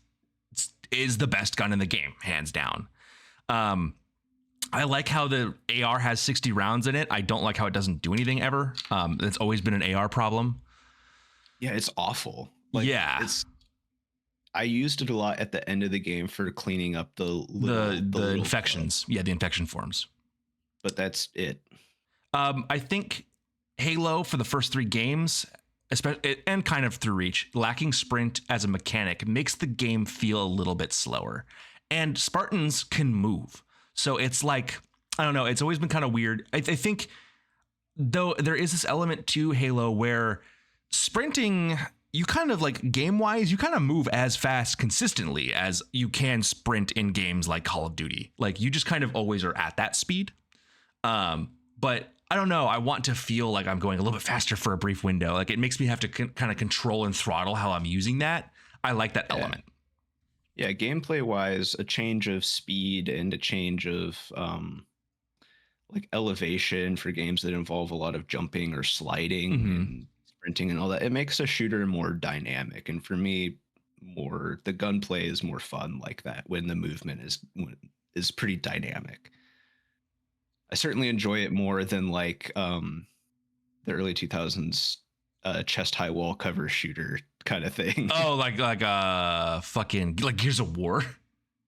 S4: the best gun in the game, hands down. I like how the AR has 60 rounds in it. I don't like how it doesn't do anything ever. It's always been an AR problem.
S3: Yeah, it's awful. Like,
S4: yeah.
S3: I used it a lot at the end of the game for cleaning up the
S4: infections. Yeah, the infection forms.
S3: But that's it.
S4: I think Halo for the first 3 games, especially and kind of through Reach, lacking sprint as a mechanic makes the game feel a little bit slower. And Spartans can move. So it's like, I don't know, it's always been kind of weird. I think, though, there is this element to Halo where sprinting, you kind of like game-wise, you kind of move as fast consistently as you can sprint in games like Call of Duty. Like you just kind of always are at that speed. But I don't know, I want to feel like I'm going a little bit faster for a brief window. Like it makes me have to kind of control and throttle how I'm using that. I like that element.
S3: Yeah, gameplay wise, a change of speed and a change of like elevation for games that involve a lot of jumping or sliding and sprinting and all that, it makes a shooter more dynamic. And for me, the gunplay is more fun like that when the movement is pretty dynamic. I certainly enjoy it more than like the early 2000s chest high wall cover shooter kind of thing.
S4: Oh, like fucking like Gears of War.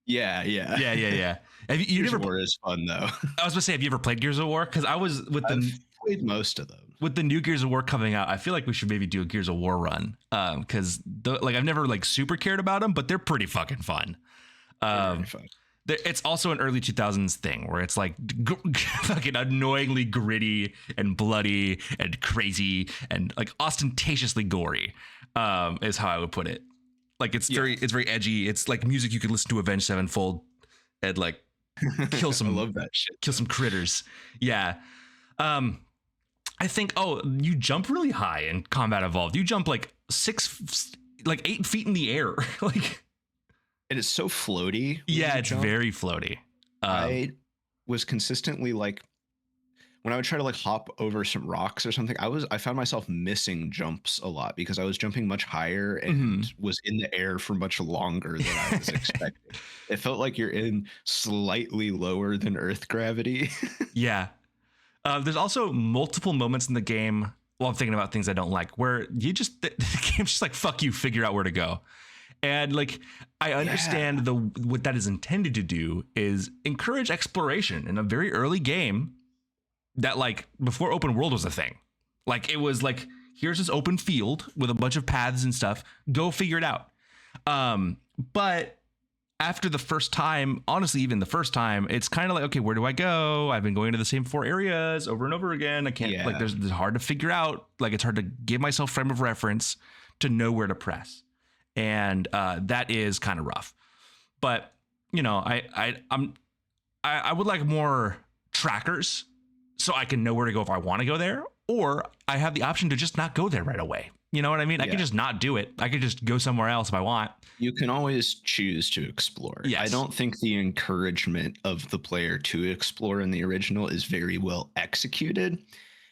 S3: Yeah.
S4: Yeah. Have you
S3: Gears
S4: never?
S3: of War is fun though.
S4: I was gonna say, have you ever played Gears of War? Because I was with
S3: I've played most of them.
S4: With the new Gears of War coming out, I feel like we should maybe do a Gears of War run. Because like I've never like super cared about them, but they're pretty fucking fun.
S3: Very fun.
S4: It's also an early 2000s thing where it's like fucking annoyingly gritty and bloody and crazy and like ostentatiously gory, is how I would put it. Like it's very edgy. It's like music you could listen to Avenged Sevenfold and like kill some
S3: I love that shit.
S4: Kill some critters. Yeah. I think, you jump really high in Combat Evolved. You jump like 8 feet in the air. Like,
S3: and it's so floaty.
S4: Yeah, it's very floaty.
S3: I was consistently like, when I would try to like hop over some rocks or something, I found myself missing jumps a lot because I was jumping much higher and was in the air for much longer than I was expecting. It felt like you're in slightly lower than Earth gravity.
S4: Yeah. There's also multiple moments in the game while I'm thinking about things I don't like, where the game's just like, fuck you, figure out where to go. And like, I understand what that is intended to do is encourage exploration in a very early game that like before open world was a thing. Like it was like, here's this open field with a bunch of paths and stuff, go figure it out. But after the first time, honestly, even the first time, it's kind of like, okay, where do I go? I've been going to the same 4 areas over and over again. I can't like, there's hard to figure out. Like it's hard to give myself frame of reference to know where to press. And that is kind of rough. But, you know, I would like more trackers so I can know where to go if I want to go there, or I have the option to just not go there right away. You know what I mean? I can just not do it. I could just go somewhere else if I want.
S3: You can always choose to explore.
S4: Yes.
S3: I don't think the encouragement of the player to explore in the original is very well executed,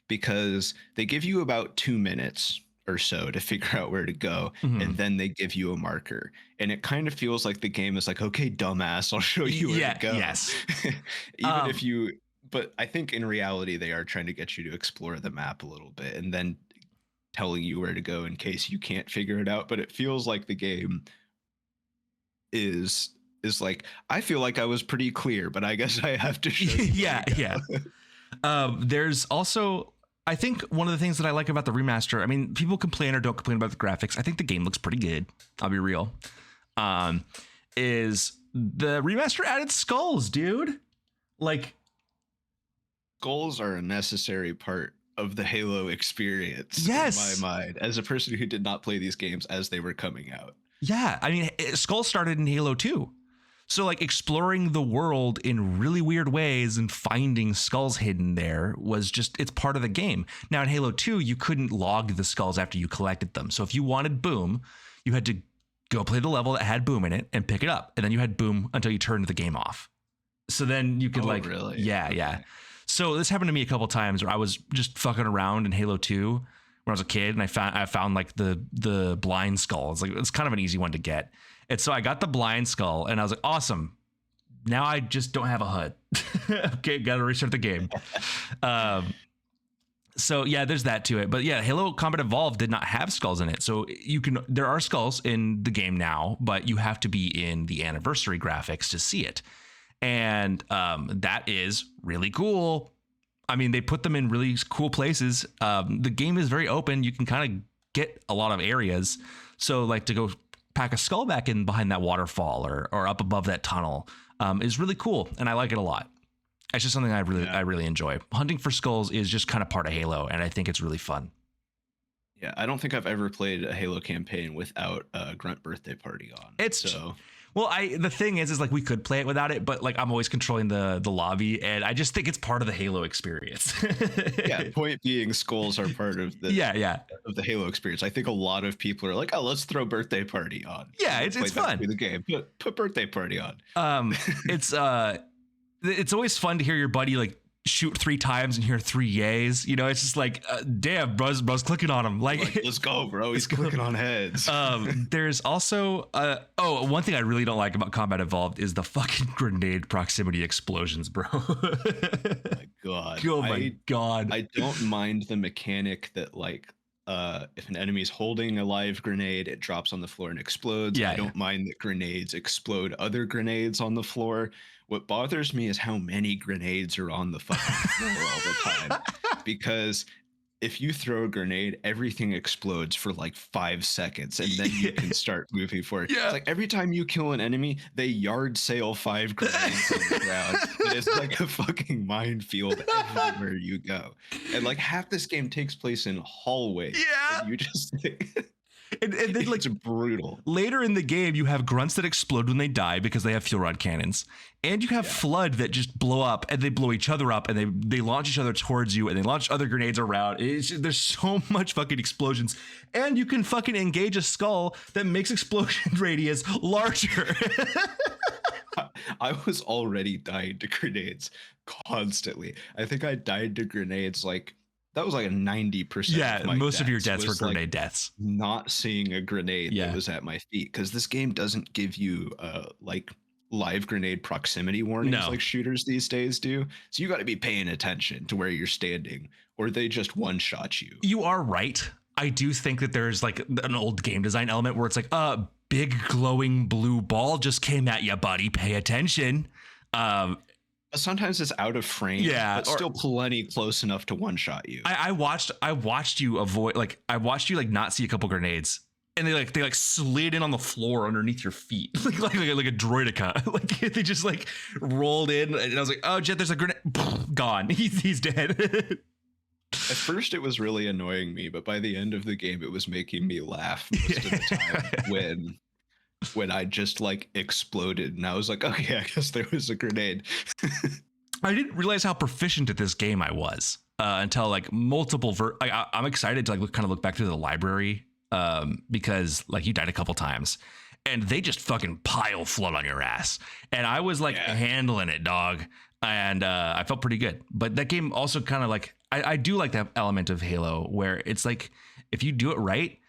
S3: because they give you about 2 minutes or so to figure out where to go, and then they give you a marker, and it kind of feels like the game is like, okay, dumbass, I'll show you where to go.
S4: Yes.
S3: Even if you, but I think in reality they are trying to get you to explore the map a little bit and then telling you where to go in case you can't figure it out. But it feels like the game is like, I feel like I was pretty clear, but I guess I have to show you.
S4: Yeah. There's also, I think one of the things that I like about the remaster, I mean, people complain or don't complain about the graphics. I think the game looks pretty good. I'll be real. Is the remaster added skulls, dude? Like,
S3: skulls are a necessary part of the Halo experience.
S4: Yes.
S3: In my mind, as a person who did not play these games as they were coming out.
S4: Yeah, I mean, skulls started in Halo 2. So like exploring the world in really weird ways and finding skulls hidden there was just, it's part of the game. Now in Halo 2, you couldn't log the skulls after you collected them. So if you wanted boom, you had to go play the level that had boom in it and pick it up. And then you had boom until you turned the game off. So then you could
S3: really?
S4: Yeah. So this happened to me a couple times where I was just fucking around in Halo 2 when I was a kid, and I found like the blind skull. It's like, it's kind of an easy one to get. And so I got the blind skull and I was like, awesome. Now I just don't have a HUD. Okay, got to restart the game. So yeah, there's that to it. But yeah, Halo Combat Evolved did not have skulls in it. So there are skulls in the game now, but you have to be in the anniversary graphics to see it. And that is really cool. I mean, they put them in really cool places. The game is very open. You can kind of get a lot of areas. So like to go pack a skull back in behind that waterfall or up above that tunnel is really cool. And I like it a lot. It's just something I really enjoy. Hunting for skulls is just kind of part of Halo. And I think it's really fun.
S3: Yeah, I don't think I've ever played a Halo campaign without a Grunt Birthday Party on.
S4: Well, the thing is like we could play it without it, but like I'm always controlling the lobby, and I just think it's part of the Halo experience.
S3: Yeah, point being, skulls are part of the of the Halo experience. I think a lot of people are like, oh, let's throw Birthday Party on.
S4: Yeah, it's fun.
S3: The game, put Birthday Party on.
S4: It's always fun to hear your buddy like shoot 3 times and hear 3 yays. You know, it's just like, damn, bro's clicking on him. Like
S3: let's go, bro. He's clicking on heads.
S4: There's also one thing I really don't like about Combat Evolved is the fucking grenade proximity explosions, bro.
S3: My God.
S4: Oh my God.
S3: I don't mind the mechanic that like if an enemy is holding a live grenade, it drops on the floor and explodes.
S4: Yeah,
S3: I don't mind that grenades explode other grenades on the floor. What bothers me is how many grenades are on the fucking floor all the time. Because if you throw a grenade, everything explodes for like 5 seconds, and then you can start moving forward.
S4: Yeah.
S3: It's like every time you kill an enemy, they yard sail 5 grenades on the ground. And it's like a fucking minefield everywhere you go. And like half this game takes place in hallways.
S4: Yeah.
S3: And you just
S4: And then like
S3: it's brutal.
S4: later in the game, you have grunts that explode when they die because they have fuel rod cannons, and you have flood that just blow up, and they blow each other up, and they launch each other towards you, and they launch other grenades around. There's so much fucking explosions, and you can fucking engage a skull that makes explosion radius larger.
S3: I was already dying to grenades constantly. I think I died to grenades like that was like a 90%.
S4: Yeah,
S3: of my
S4: most of your deaths were
S3: was,
S4: grenade
S3: like,
S4: deaths.
S3: Not seeing a grenade that was at my feet, because this game doesn't give you like live grenade proximity warnings like shooters these days do. So you got to be paying attention to where you're standing, or they just one shot you.
S4: You are right. I do think that there's like an old game design element where it's like a big glowing blue ball just came at you, buddy. Pay attention.
S3: Sometimes it's out of frame, but still plenty close enough to one shot you.
S4: I watched you avoid, like I watched you like not see a couple grenades, and they slid in on the floor underneath your feet like a droideka. Like they just like rolled in, and I was like, oh, Jett, there's a grenade. Gone. He's dead.
S3: At first it was really annoying me, but by the end of the game it was making me laugh most of the time when I just like exploded, and I was like, okay, I guess there was a grenade.
S4: I didn't realize how proficient at this game I was until like multiple I'm excited to like kind of look back through the library because like you died a couple times and they just fucking pile flood on your ass, and I was like handling it, dog, and I felt pretty good. But that game also kind of like I do like that element of Halo where it's like if you do it right,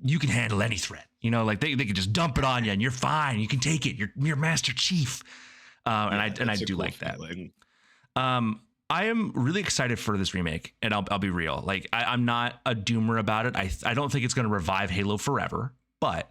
S4: you can handle any threat. You know, like they can just dump it on you and you're fine. You can take it. You're Master Chief. And I do cool like that. I am really excited for this remake, and I'll be real. Like I'm not a doomer about it. I don't think it's going to revive Halo forever, but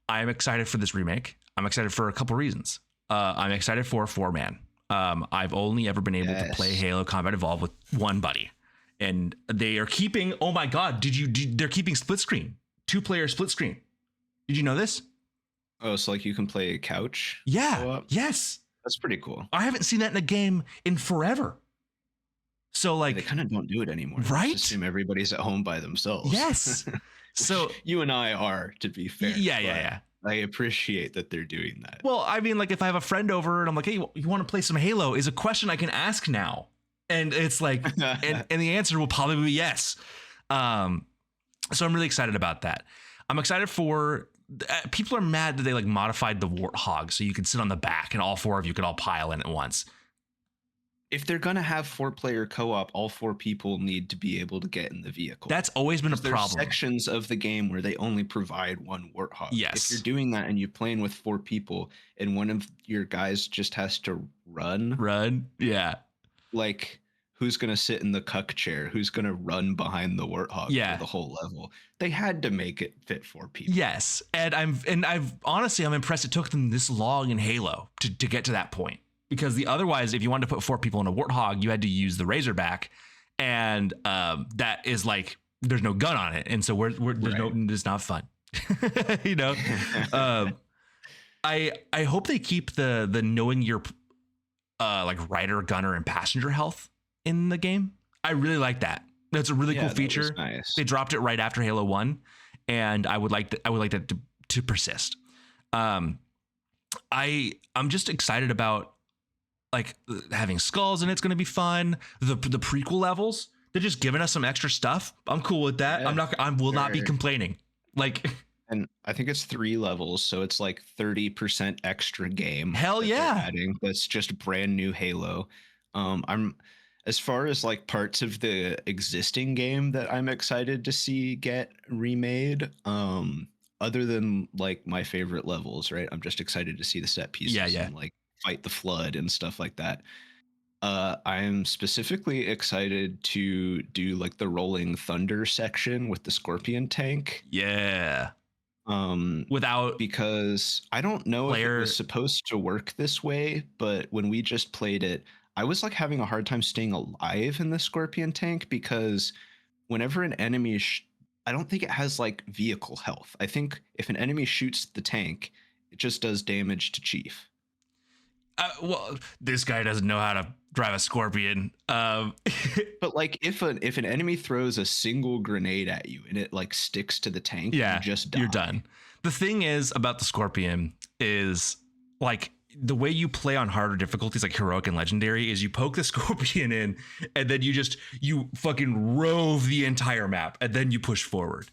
S4: I'm excited for this remake. I'm excited for a couple reasons. I'm excited for 4-man. I've only ever been able to play Halo Combat Evolved with one buddy, and they are keeping. Oh my God! They're keeping split screen, 2-player split screen. Did you know this?
S3: Oh, so like you can play couch?
S4: Yeah. Yes.
S3: That's pretty cool.
S4: I haven't seen that in a game in forever. So like
S3: they kind of don't do it anymore.
S4: Right?
S3: Just assume everybody's at home by themselves.
S4: Yes. So
S3: you and I are, to be fair.
S4: Yeah.
S3: I appreciate that they're doing that.
S4: Well, I mean, like if I have a friend over and I'm like, hey, you want to play some Halo? Is a question I can ask now. And it's like, and the answer will probably be yes. So I'm really excited about that. I'm excited for people are mad that they like modified the Warthog so you could sit on the back and all 4 of you could all pile in at once.
S3: If they're going to have 4-player co-op, all 4 people need to be able to get in the vehicle.
S4: That's always been a problem.
S3: There's sections of the game where they only provide one Warthog.
S4: Yes.
S3: If you're doing that and you're playing with 4 people and one of your guys just has to run.
S4: Yeah.
S3: Like, who's going to sit in the cuck chair? Who's going to run behind the Warthog for the whole level? They had to make it fit 4 people.
S4: Yes. And I've honestly, I'm impressed it took them this long in Halo to get to that point. Because otherwise, if you wanted to put 4 people in a Warthog, you had to use the Razorback, and that is like there's no gun on it, and so it's not fun. You know, I hope they keep the knowing your like rider, gunner, and passenger health in the game. I really like that. That's a really cool feature.
S3: Nice.
S4: They dropped it right after Halo 1, and I would like that to persist. I'm just excited about like having skulls, and it's going to be fun. The prequel levels, they're just giving us some extra stuff. I'm cool with that.
S3: Yeah,
S4: I will not be complaining. Like,
S3: and I think it's 3 levels, so it's like 30% extra game.
S4: Hell yeah.
S3: That's just brand new Halo. I'm as far as like parts of the existing game that I'm excited to see get remade. Other than like my favorite levels, right? I'm just excited to see the set pieces and like fight the flood and stuff like that. I am specifically excited to do like the Rolling Thunder section with the Scorpion tank.
S4: Yeah. Without
S3: Because I don't know if it was supposed to work this way, but when we just played it, I was like having a hard time staying alive in the Scorpion tank because whenever an enemy I don't think it has like vehicle health. I think if an enemy shoots the tank, it just does damage to Chief.
S4: Well, this guy doesn't know how to drive a Scorpion.
S3: But like if an enemy throws a single grenade at you and it like sticks to the tank,
S4: yeah,
S3: you just die.
S4: You're done. The thing is about the Scorpion is like the way you play on harder difficulties like heroic and legendary is you poke the Scorpion in and then you fucking rove the entire map and then you push forward.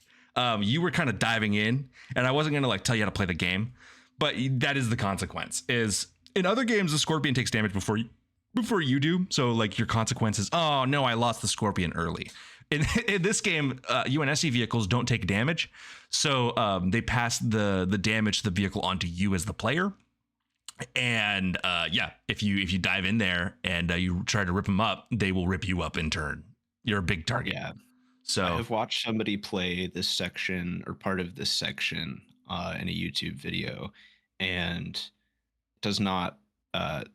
S4: You were kind of diving in, and I wasn't going to like tell you how to play the game, but that is the consequence. Is in other games the Scorpion takes damage before you do, so like your consequences. Oh no, I lost the Scorpion early. In this game, UNSC vehicles don't take damage, so they pass the damage to the vehicle onto you as the player. And if you dive in there and you try to rip them up, they will rip you up in turn. You're a big target.
S3: Yeah.
S4: So
S3: I've watched somebody play this section or part of this section in a YouTube video, and does not.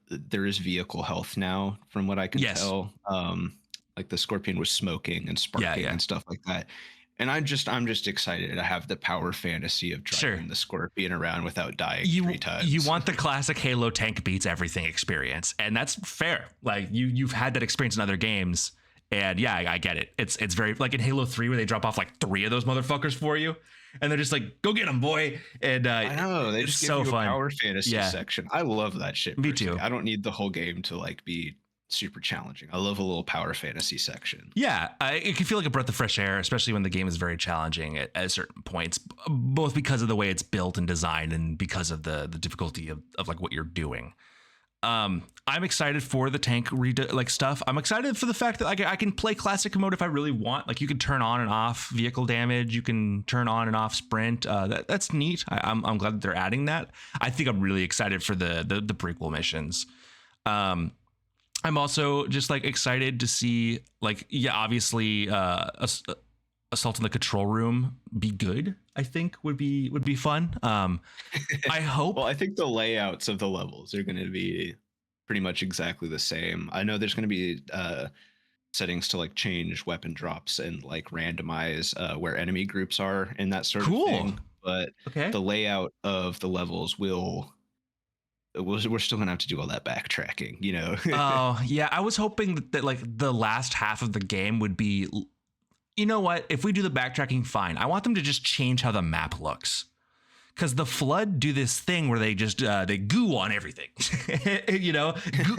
S3: There is vehicle health now, from what I can tell. Like the Scorpion was smoking and sparking and stuff like that. And I'm just excited to have the power fantasy of driving the Scorpion around without dying 3 times.
S4: You want the classic Halo tank beats everything experience, and that's fair. Like you've had that experience in other games, and yeah, I get it. It's very like in Halo 3 where they drop off like 3 of those motherfuckers for you, and they're just like, go get them, boy. And
S3: I know they just give you a power fantasy section. I love that shit.
S4: Me too.
S3: I don't need the whole game to like be super challenging. I love a little power fantasy section.
S4: Yeah, it can feel like a breath of fresh air, especially when the game is very challenging at certain points, both because of the way it's built and designed and because of the difficulty of like what you're doing. I'm excited for the tank stuff. I'm excited for the fact that I can play classic mode if I really want. Like you can turn on and off vehicle damage. You can turn on and off sprint. That's neat. I'm glad that they're adding that. I think I'm really excited for the prequel missions. I'm also just like excited to see obviously Assault in the Control Room be good. I think would be fun. I hope.
S3: Well, I think the layouts of the levels are going to be pretty much exactly the same. I know there's going to be settings to like change weapon drops and like randomize where enemy groups are and that sort of thing. But the layout of the levels we're still gonna have to do all that backtracking, you know.
S4: Oh yeah, I was hoping that like the last half of the game would be, you know what, if we do the backtracking, fine. I want them to just change how the map looks, because the Flood do this thing where they just they goo on everything. You know,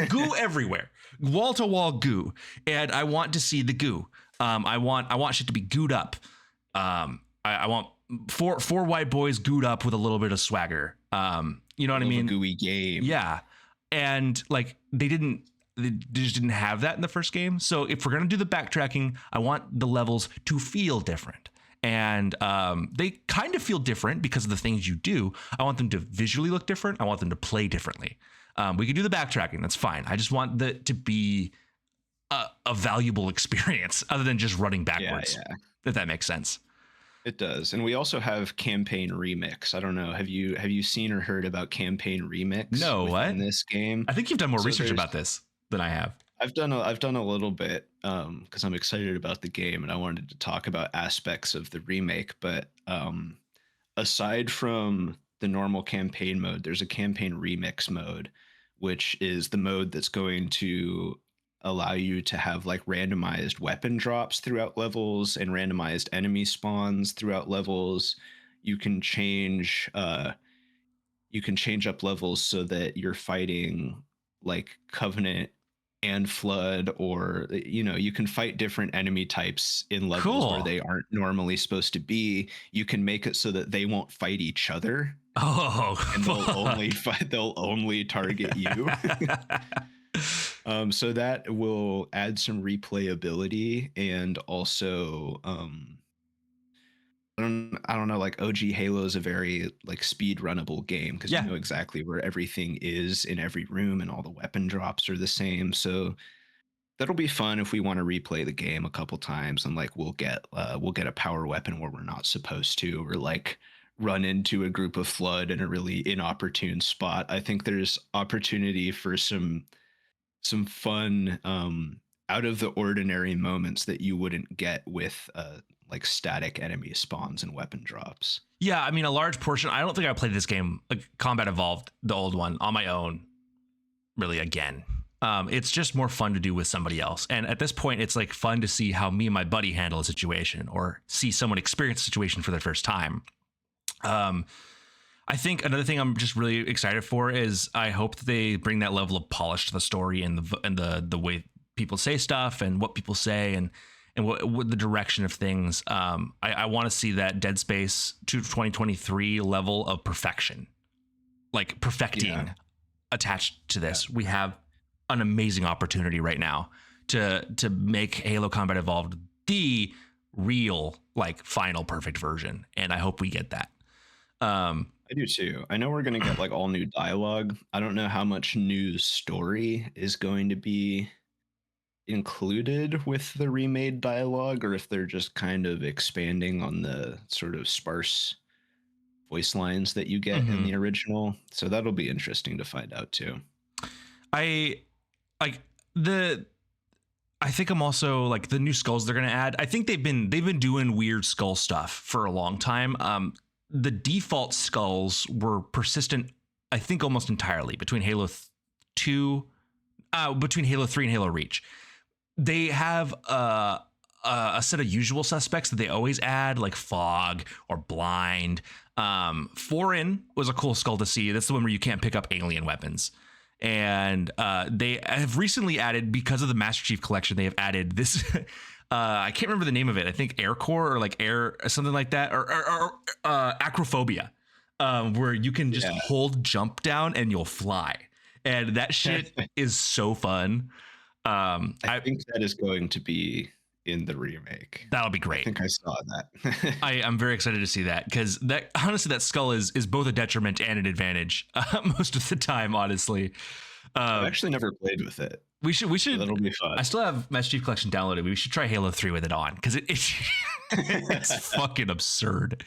S4: goo everywhere, wall to wall goo, and I want to see the goo. I want shit to be gooed up. I want four white boys gooed up with a little bit of swagger. You know what I mean?
S3: Gooey game.
S4: Yeah. And like they just didn't have that in the first game. So if we're going to do the backtracking, I want the levels to feel different. And they kind of feel different because of the things you do. I want them to visually look different. I want them to play differently. We can do the backtracking. That's fine. I just want that to be a valuable experience other than just running backwards. Yeah. If that makes sense.
S3: It does. And we also have Campaign Remix. I don't know. Have you seen or heard about Campaign Remix?
S4: No, what?
S3: In this game?
S4: I think you've done more research about this than I have.
S3: I've done a little bit because I'm excited about the game and I wanted to talk about aspects of the remake. But aside from the normal campaign mode, there's a Campaign Remix mode, which is the mode that's going to allow you to have like randomized weapon drops throughout levels and randomized enemy spawns throughout levels. You can change up levels so that you're fighting like Covenant and Flood, or you know, you can fight different enemy types in levels where they aren't normally supposed to be. You can make it so that they won't fight each other.
S4: Oh,
S3: and they'll only target you. So that will add some replayability and also I don't know, like OG Halo is a very like speed runnable game because you
S4: Yeah.
S3: know exactly where everything is in every room and all the weapon drops are the same. So that'll be fun if we want to replay the game a couple times and like we'll get a power weapon where we're not supposed to, or like run into a group of flood in a really inopportune spot. I think there's opportunity for some fun out of the ordinary moments that you wouldn't get with like static enemy spawns and weapon drops.
S4: Yeah, I mean, a large portion. I don't think I played this game, like Combat Evolved, the old one, on my own, really again. It's just more fun to do with somebody else. And at this point, it's like fun to see how me and my buddy handle a situation or see someone experience a situation for the first time. I think another thing I'm just really excited for is I hope that they bring that level of polish to the story and the way people say stuff and what people say and what the direction of things. I want to see that Dead Space 2023 level of perfection, like perfecting attached to this. We have an amazing opportunity right now to make Halo Combat Evolved the real like final perfect version, and I hope we get that.
S3: I do too. I know we're going to get like all new dialogue. I don't know how much new story is going to be included with the remade dialogue, or if they're just kind of expanding on the sort of sparse voice lines that you get in the original. So that'll be interesting to find out too.
S4: I like I think I'm also like the new skulls they're gonna add. I think they've been doing weird skull stuff for a long time. The default skulls were persistent, I think, almost entirely between Halo 2, between Halo 3 and Halo Reach. They have a set of usual suspects that they always add, like Fog or Blind. Foreign was a cool skull to see. That's the one where you can't pick up alien weapons. And they have recently added, because of the Master Chief Collection, they have added this. I can't remember the name of it. I think Air Core or like Air or something like that, or Acrophobia, where you can just hold jump down and you'll fly. And that shit is so fun.
S3: I think that is going to be in the remake.
S4: That'll be great.
S3: I think I saw that.
S4: I'm very excited to see that, because that honestly, that skull is both a detriment and an advantage most of the time. Honestly,
S3: I've actually never played with it.
S4: We should.
S3: So that'll be fun.
S4: I still have Master Chief Collection downloaded. We should try Halo 3 with it on, because it's fucking absurd.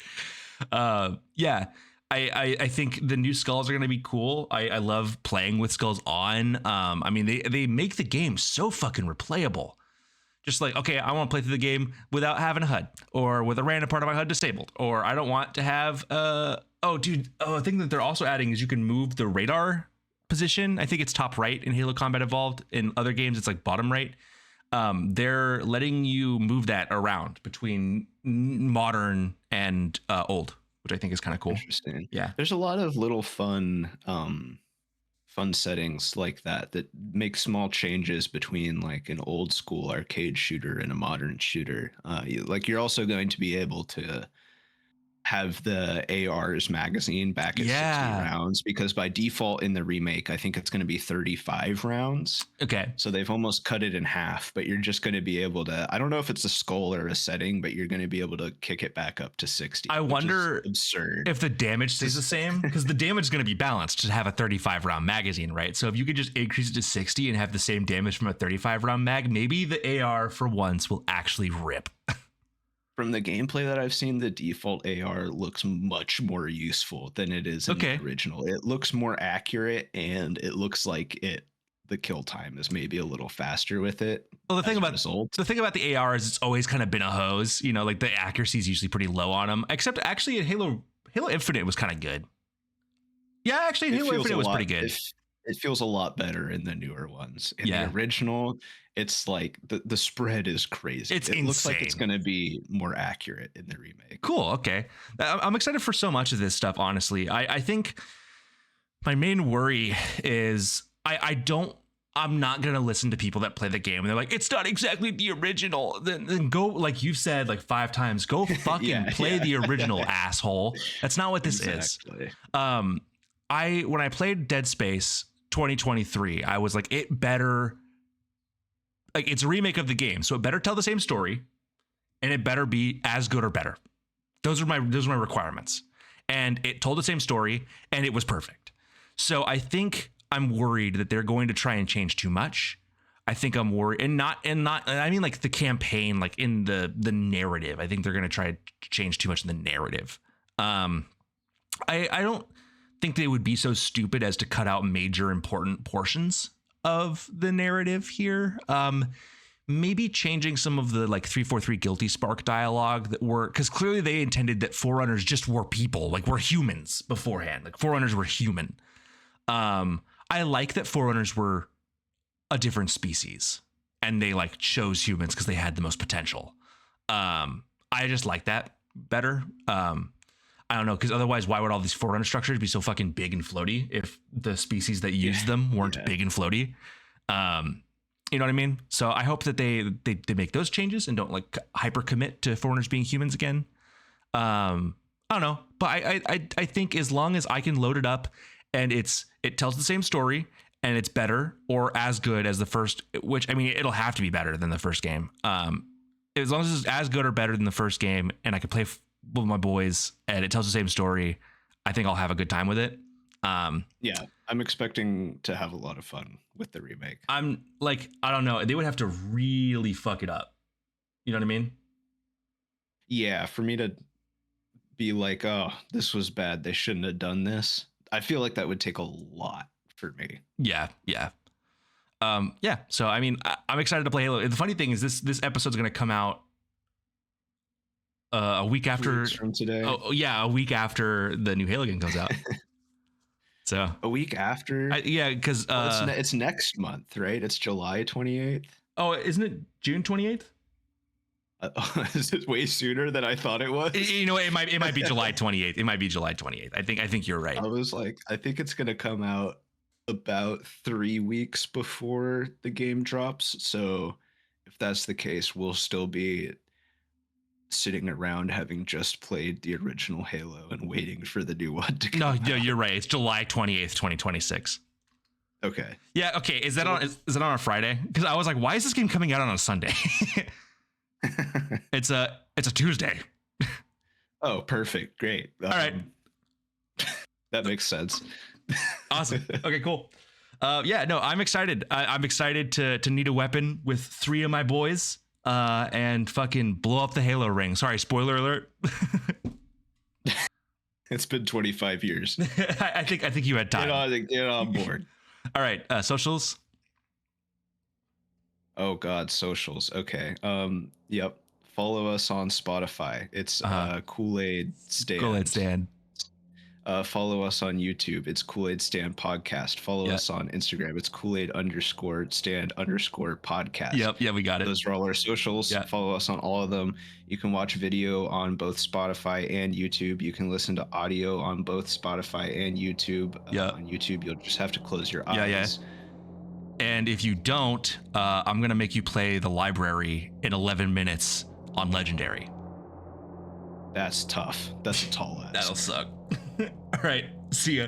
S4: Yeah. I think the new skulls are going to be cool. I love playing with skulls on. I mean, they make the game so fucking replayable. Just like, okay, I want to play through the game without having a HUD, or with a random part of my HUD disabled, or I don't want to have a thing that they're also adding is you can move the radar position. I think it's top right in Halo Combat Evolved. In other games, it's like bottom right. They're letting you move that around between modern and old, which I think is kind of cool.
S3: Interesting.
S4: Yeah.
S3: There's a lot of little fun settings like that make small changes between like an old school arcade shooter and a modern shooter. You're also going to be able to have the AR's magazine back at 60 rounds, because by default in the remake, I think it's going to be 35 rounds.
S4: Okay.
S3: So they've almost cut it in half, but you're just going to be able to, I don't know if it's a skull or a setting, but you're going to be able to kick it back up to 60.
S4: I wonder
S3: absurd
S4: if the damage stays the same, because the damage is going to be balanced to have a 35 round magazine, right? So if you could just increase it to 60 and have the same damage from a 35 round mag, maybe the AR for once will actually rip.
S3: From the gameplay that I've seen, the default AR looks much more useful than it is in the original. It looks more accurate, and it looks like the kill time is maybe a little faster with it.
S4: Well, the thing about the AR is it's always kind of been a hose. You know, like the accuracy is usually pretty low on them. Except actually in Halo Infinite was kind of good. Yeah, actually, Halo Infinite was pretty good.
S3: It feels a lot better in the newer ones. In the original, it's like the spread is crazy.
S4: It
S3: looks like it's going to be more accurate in the remake.
S4: Cool. Okay. I'm excited for so much of this stuff, honestly. I think my main worry is I'm not going to listen to people that play the game and they're like, it's not exactly the original. Then go, like you've said like 5 times, go fucking play the original, asshole. That's not what this is. When I played Dead Space 2023, I was like, it better, like, it's a remake of the game, so it better tell the same story, and it better be as good or better. Those are my requirements. And it told the same story, and it was perfect. So I think I'm worried that they're going to try and change too much. I think I'm worried, and I mean like the campaign, like in the narrative. I think they're going to try to change too much in the narrative. I don't think they would be so stupid as to cut out major important portions of the narrative here. Maybe changing some of the like 343 Guilty Spark dialogue that were, because clearly they intended that Forerunners just were people, like were humans beforehand. Like Forerunners were human. I like that Forerunners were a different species and they like chose humans because they had the most potential. I just like that better. I don't know, because otherwise, why would all these Forerunner structures be so fucking big and floaty if the species that used them weren't big and floaty? You know what I mean? So I hope that they make those changes and don't like hyper commit to Foreigners being humans again. I don't know, but I think as long as I can load it up and it tells the same story and it's better or as good as the first, which I mean it'll have to be better than the first game. As long as it's as good or better than the first game and I can play with my boys and it tells the same story, I think I'll have a good time with it.
S3: Yeah, I'm expecting to have a lot of fun with the remake.
S4: I'm like, I don't know. They would have to really fuck it up. You know what I mean?
S3: Yeah, for me to be like, oh, this was bad. They shouldn't have done this. I feel like that would take a lot for me.
S4: Yeah. So, I mean, I'm excited to play Halo. The funny thing is this episode's going to come out a week after
S3: from today.
S4: Oh yeah. A week after the new Halo game comes out. So
S3: a week after?
S4: Because
S3: it's next month, right? It's July 28th.
S4: Oh, isn't it June 28th?
S3: Is it way sooner than I thought it was?
S4: You know, it might be July 28th. It might be July 28th. I think you're right.
S3: I was like, I think it's gonna come out about 3 weeks before the game drops. So if that's the case, we'll still be sitting around having just played the original Halo and waiting for the new one to come out.
S4: No, you're right. It's July 28th, 2026.
S3: Okay.
S4: Yeah, okay. Is that on a Friday? Because I was like, why is this game coming out on a Sunday? It's a Tuesday.
S3: Oh, perfect. Great.
S4: All right.
S3: That makes sense.
S4: Awesome. Okay, cool. I'm excited. I'm excited to need a weapon with 3 of my boys. And fucking blow up the Halo ring. Sorry, spoiler alert.
S3: It's been 25 years.
S4: I think you had time.
S3: Get on board.
S4: All right, socials.
S3: Oh God, socials. Okay. Yep. Follow us on Spotify. It's Koolaid Stand.
S4: Koolaid Stand.
S3: Follow us on YouTube. It's Koolaid Stand Podcast. Follow us on Instagram. It's Koolaid_Stand_podcast.
S4: Yep. Yeah, we got it.
S3: Those are all our socials.
S4: Yeah.
S3: Follow us on all of them. You can watch video on both Spotify and YouTube. You can listen to audio on both Spotify and YouTube. On YouTube, you'll just have to close your eyes.
S4: Yeah. And if you don't, I'm going to make you play the library in 11 minutes on Legendary.
S3: That's tough. That's a tall ass.
S4: That'll suck. All right. See ya.